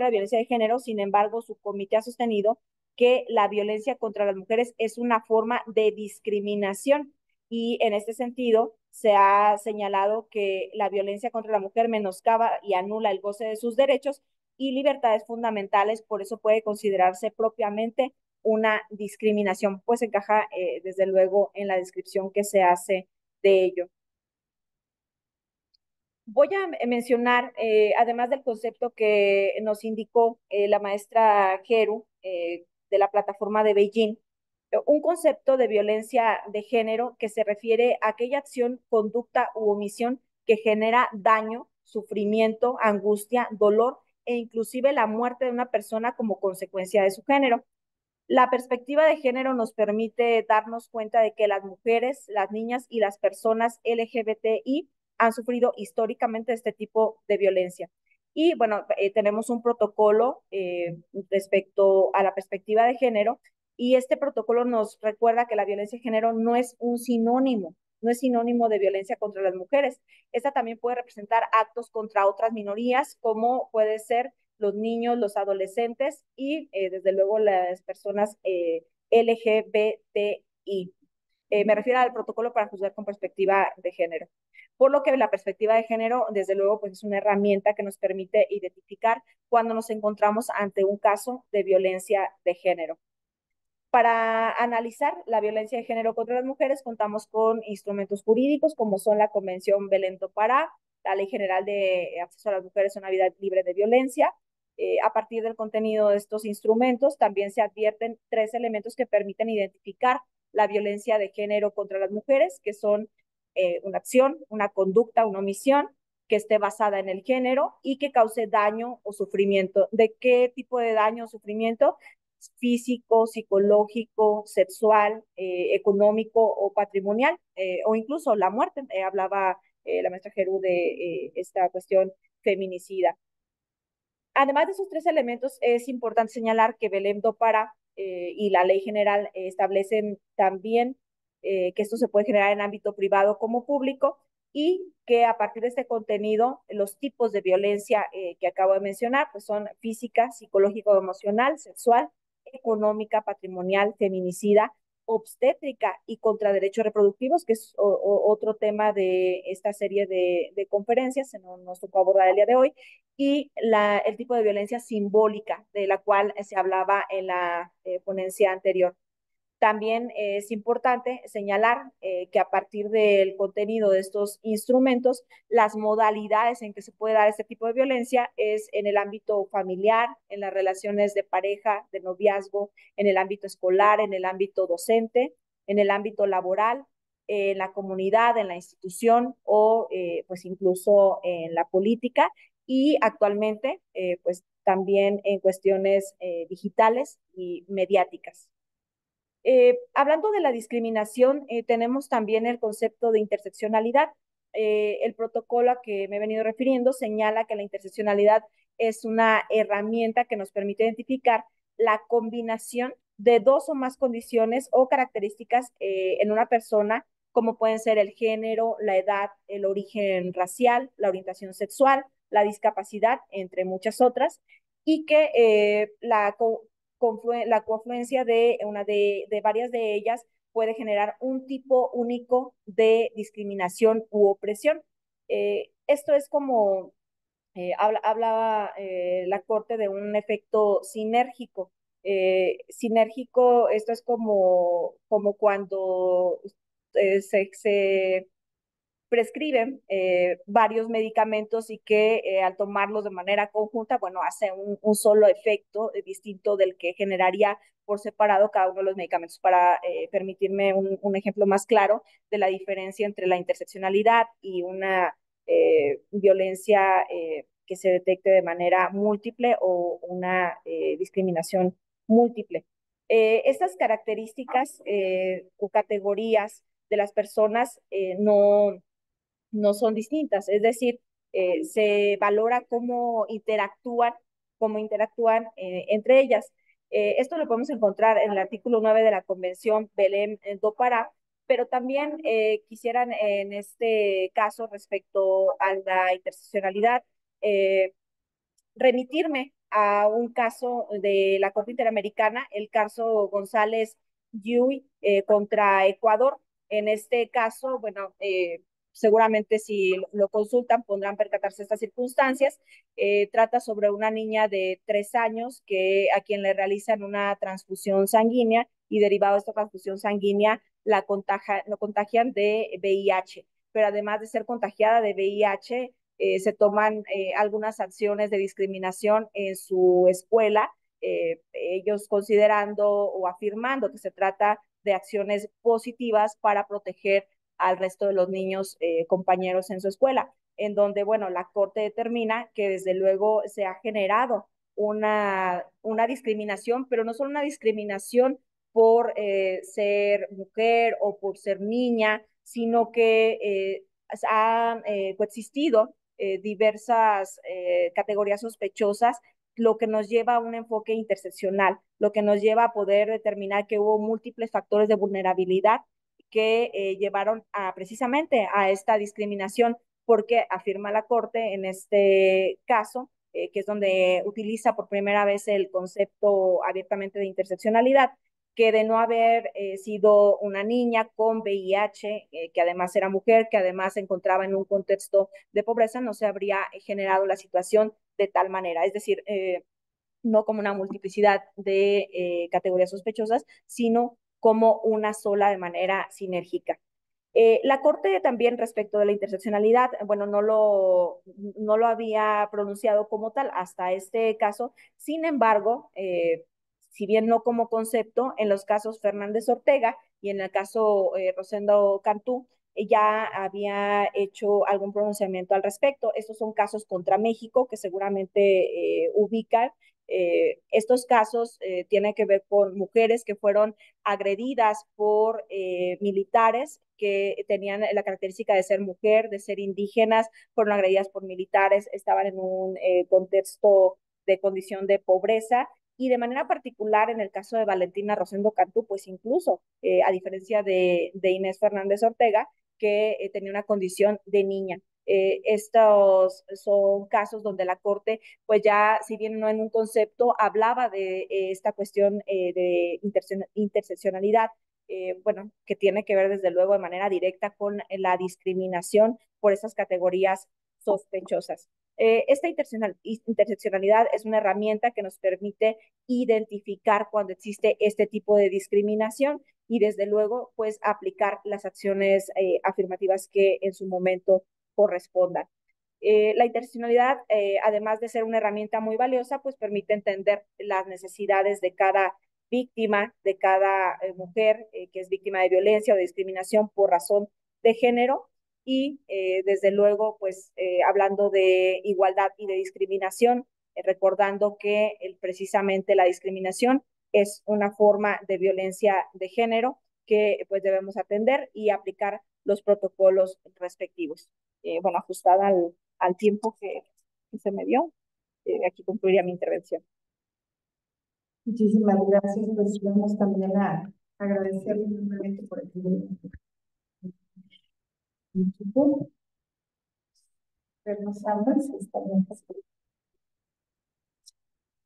violencia de género, sin embargo, su comité ha sostenido que la violencia contra las mujeres es una forma de discriminación y en este sentido se ha señalado que la violencia contra la mujer menoscaba y anula el goce de sus derechos y libertades fundamentales, por eso puede considerarse propiamente una discriminación, pues encaja desde luego en la descripción que se hace de ello. Voy a mencionar, además del concepto que nos indicó la maestra Geru de la plataforma de Beijing, un concepto de violencia de género que se refiere a aquella acción, conducta u omisión que genera daño, sufrimiento, angustia, dolor e inclusive la muerte de una persona como consecuencia de su género. La perspectiva de género nos permite darnos cuenta de que las mujeres, las niñas y las personas LGBTI han sufrido históricamente este tipo de violencia. Y bueno, tenemos un protocolo respecto a la perspectiva de género y este protocolo nos recuerda que la violencia de género no es un sinónimo, no es sinónimo de violencia contra las mujeres. Esta también puede representar actos contra otras minorías, como puede ser los niños, los adolescentes y desde luego las personas LGBTI. Me refiero al protocolo para juzgar con perspectiva de género. Por lo que la perspectiva de género, desde luego, pues es una herramienta que nos permite identificar cuando nos encontramos ante un caso de violencia de género. Para analizar la violencia de género contra las mujeres, contamos con instrumentos jurídicos como son la Convención Belém do Pará, la Ley General de Acceso a las Mujeres a una Vida Libre de Violencia. A partir del contenido de estos instrumentos, también se advierten tres elementos que permiten identificar la violencia de género contra las mujeres, que son una acción, una conducta, una omisión que esté basada en el género y que cause daño o sufrimiento. ¿De qué tipo de daño o sufrimiento? Físico, psicológico, sexual, económico o patrimonial, o incluso la muerte. Hablaba la maestra Gerú de esta cuestión feminicida. Además de esos tres elementos, es importante señalar que Belém do Pará y la ley general establecen también que esto se puede generar en ámbito privado como público y que a partir de este contenido, los tipos de violencia que acabo de mencionar pues son física, psicológico, emocional, sexual, económica, patrimonial, feminicida, obstétrica y contra derechos reproductivos, que es otro tema de esta serie de conferencias, que no nos tocó abordar el día de hoy, y el tipo de violencia simbólica de la cual se hablaba en la ponencia anterior. También es importante señalar que a partir del contenido de estos instrumentos, las modalidades en que se puede dar este tipo de violencia es en el ámbito familiar, en las relaciones de pareja, de noviazgo, en el ámbito escolar, en el ámbito docente, en el ámbito laboral, en la comunidad, en la institución o pues incluso en la política y actualmente pues también en cuestiones digitales y mediáticas. Hablando de la discriminación, tenemos también el concepto de interseccionalidad. El protocolo a que me he venido refiriendo señala que la interseccionalidad es una herramienta que nos permite identificar la combinación de dos o más condiciones o características en una persona, como pueden ser el género, la edad, el origen racial, la orientación sexual, la discapacidad, entre muchas otras, y que la confluencia de una de varias de ellas puede generar un tipo único de discriminación u opresión. Esto es como hablaba la Corte de un efecto sinérgico. Sinérgico, esto es como cuando se prescriben varios medicamentos y que al tomarlos de manera conjunta, bueno, hace un solo efecto distinto del que generaría por separado cada uno de los medicamentos. Para permitirme un ejemplo más claro de la diferencia entre la interseccionalidad y una violencia que se detecte de manera múltiple o una discriminación múltiple. Estas características o categorías de las personas no son distintas, es decir, se valora cómo interactúan entre ellas. Esto lo podemos encontrar en el artículo 9 de la Convención Belém do Pará, pero también quisieran en este caso respecto a la interseccionalidad, eh, remitirme a un caso de la Corte Interamericana, el caso González Yui contra Ecuador. En este caso, bueno, seguramente si lo consultan podrán percatarse de estas circunstancias. Trata sobre una niña de 3 años a quien le realizan una transfusión sanguínea y derivado de esta transfusión sanguínea lo contagian de VIH. Pero además de ser contagiada de VIH, se toman algunas acciones de discriminación en su escuela, ellos considerando o afirmando que se trata de acciones positivas para proteger al resto de los niños compañeros en su escuela, en donde, bueno, la Corte determina que desde luego se ha generado una discriminación, pero no solo una discriminación por ser mujer o por ser niña, sino que ha coexistido diversas categorías sospechosas, lo que nos lleva a un enfoque interseccional, lo que nos lleva a poder determinar que hubo múltiples factores de vulnerabilidad que llevaron precisamente a esta discriminación, porque afirma la Corte en este caso, que es donde utiliza por primera vez el concepto abiertamente de interseccionalidad, que de no haber sido una niña con VIH, que además era mujer, que además se encontraba en un contexto de pobreza, no se habría generado la situación de tal manera. Es decir, no como una multiplicidad de categorías sospechosas, sino como una sola de manera sinérgica. La Corte también respecto de la interseccionalidad, bueno, no lo había pronunciado como tal hasta este caso, sin embargo, si bien no como concepto, en los casos Fernández Ortega y en el caso Rosendo Cantú, ya había hecho algún pronunciamiento al respecto. Estos son casos contra México que seguramente ubican. Estos casos tienen que ver con mujeres que fueron agredidas por militares que tenían la característica de ser mujer, de ser indígenas, fueron agredidas por militares, estaban en un contexto de condición de pobreza y de manera particular en el caso de Valentina Rosendo Cantú, pues incluso a diferencia de Inés Fernández Ortega, que tenía una condición de niña. Estos son casos donde la Corte, pues ya, si bien no en un concepto, hablaba de esta cuestión de interseccionalidad, bueno, que tiene que ver desde luego de manera directa con la discriminación por esas categorías sospechosas. Esta interseccionalidad es una herramienta que nos permite identificar cuando existe este tipo de discriminación y desde luego pues aplicar las acciones afirmativas que en su momento correspondan. La interseccionalidad, además de ser una herramienta muy valiosa, pues permite entender las necesidades de cada víctima, de cada mujer que es víctima de violencia o de discriminación por razón de género y desde luego, pues hablando de igualdad y de discriminación, recordando que precisamente la discriminación es una forma de violencia de género que pues debemos atender y aplicar los protocolos respectivos. Bueno, ajustada al tiempo que se me dio, aquí concluiría mi intervención. Muchísimas gracias. Pues vamos también a agradecerle enormemente por el equipo. Vernos ambas, está bien.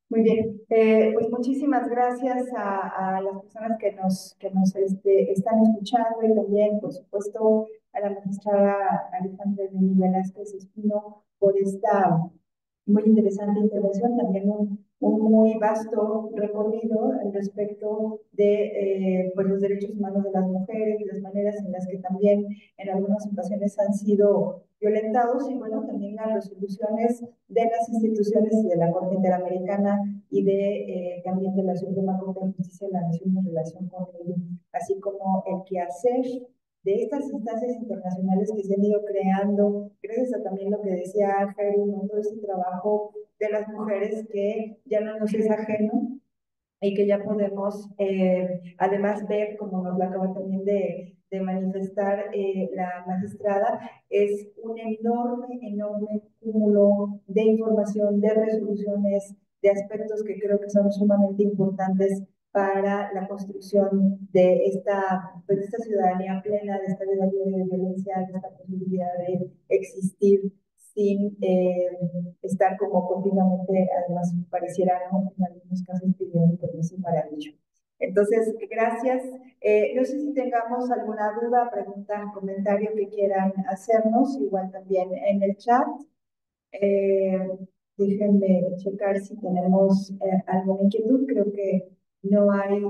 Muy bien, pues muchísimas gracias a las personas que nos están escuchando y también, por supuesto, a la magistrada Alejandra Velázquez Espino por esta muy interesante intervención, también un muy vasto recorrido al respecto de pues los derechos humanos de las mujeres y las maneras en las que también en algunas ocasiones han sido violentados y bueno, también las resoluciones de las instituciones de la Corte Interamericana y también de la Suprema Corte de Justicia de la Nación en relación con ello, así como el quehacer de estas instancias internacionales que se han ido creando, gracias a también lo que decía Jairo, ¿no? Todo ese trabajo de las mujeres que ya no nos es ajeno y que ya podemos además ver, como nos lo acaba también de manifestar la magistrada, es un enorme, enorme cúmulo de información, de resoluciones, de aspectos que creo que son sumamente importantes para la construcción de pues, de esta ciudadanía plena, de esta vida libre de violencia, de esta posibilidad de existir sin estar como continuamente, además pareciera, ¿no? En algunos casos pidiendo permiso para ello. Entonces, gracias. No sé si tengamos alguna duda, pregunta, comentario que quieran hacernos, igual también en el chat. Eh, Déjenme checar si tenemos alguna inquietud. Creo que no hay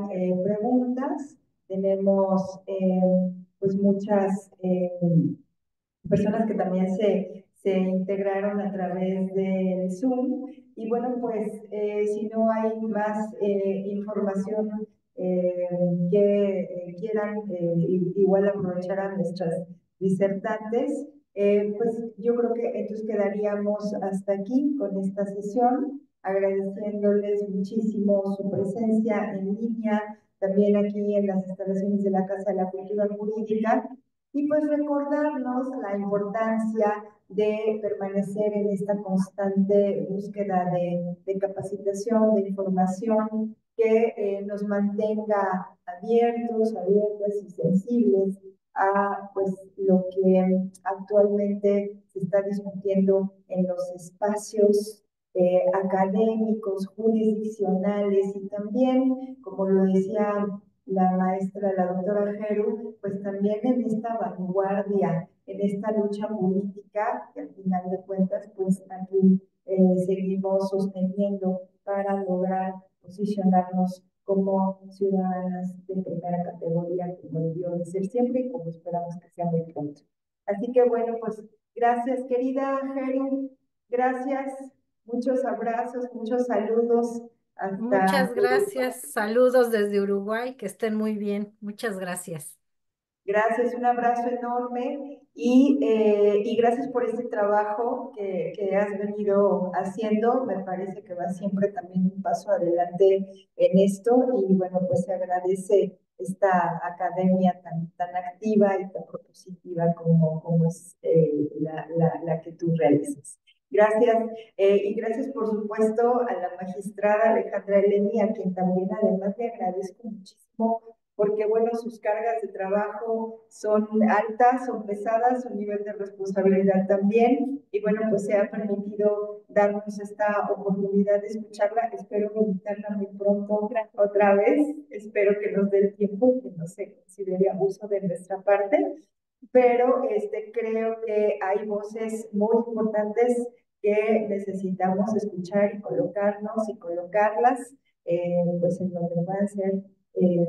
preguntas. Tenemos pues muchas personas que también se integraron a través del Zoom. Y bueno, pues si no hay más información eh, que quieran igual aprovechar a nuestras disertantes, pues yo creo que entonces quedaríamos hasta aquí con esta sesión, agradeciéndoles muchísimo su presencia en línea, también aquí en las instalaciones de la Casa de la Cultura Jurídica, y pues recordarnos la importancia de permanecer en esta constante búsqueda de capacitación, de información, que nos mantenga abiertos, abiertas y sensibles a pues, lo que actualmente se está discutiendo en los espacios académicos, jurisdiccionales y también, como lo decía la maestra, la doctora Geru, pues también en esta vanguardia, en esta lucha política, que al final de cuentas, pues aquí seguimos sosteniendo para lograr posicionarnos como ciudadanas de primera categoría, como debió de ser siempre y como esperamos que sea muy pronto. Así que bueno, pues gracias, querida Geru, gracias, muchos abrazos, muchos saludos hasta Muchas Uruguay. gracias. Saludos desde Uruguay, que estén muy bien. Muchas gracias. Gracias, un abrazo enorme y gracias por este trabajo que has venido haciendo. Me parece que va siempre también un paso adelante en esto y bueno, pues se agradece esta academia tan activa y tan propositiva como es la que tú realizas. Gracias y gracias por supuesto a la magistrada Alejandra Eleni, a quien también además le agradezco muchísimo porque bueno, sus cargas de trabajo son altas, son pesadas, su nivel de responsabilidad también, y bueno, pues se ha permitido darnos esta oportunidad de escucharla. Espero invitarla muy pronto otra vez, espero que nos dé el tiempo, que no se considere abuso de nuestra parte, pero creo que hay voces muy importantes que necesitamos escuchar y colocarnos y colocarlas, pues en donde puedan ser eh,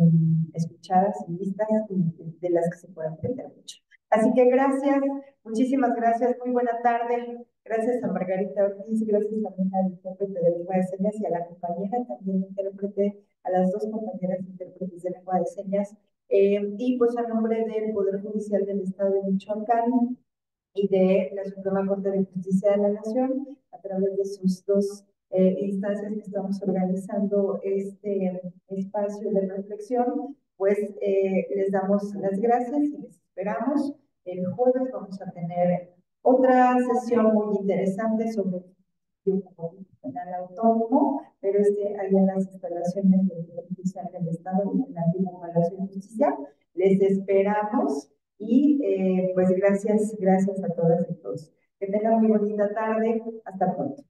escuchadas y vistas y de las que se pueda aprender mucho. Así que gracias, muchísimas gracias, muy buena tarde. Gracias a Margarita Ortiz, gracias también al intérprete de lengua de señas y a la compañera, también intérprete, a las dos compañeras intérpretes de lengua de señas. Y pues a nombre del Poder Judicial del Estado de Michoacán y de la Suprema Corte de Justicia de la Nación, a través de sus dos instancias que estamos organizando este espacio de reflexión, pues les damos las gracias y les esperamos. El jueves vamos a tener otra sesión muy interesante sobre el penal autónomo, pero ahí en las instalaciones del Poder Judicial del Estado y en la antigua Palacio de Justicia. Les esperamos y pues gracias a todas y todos. Que tengan muy bonita tarde. Hasta pronto.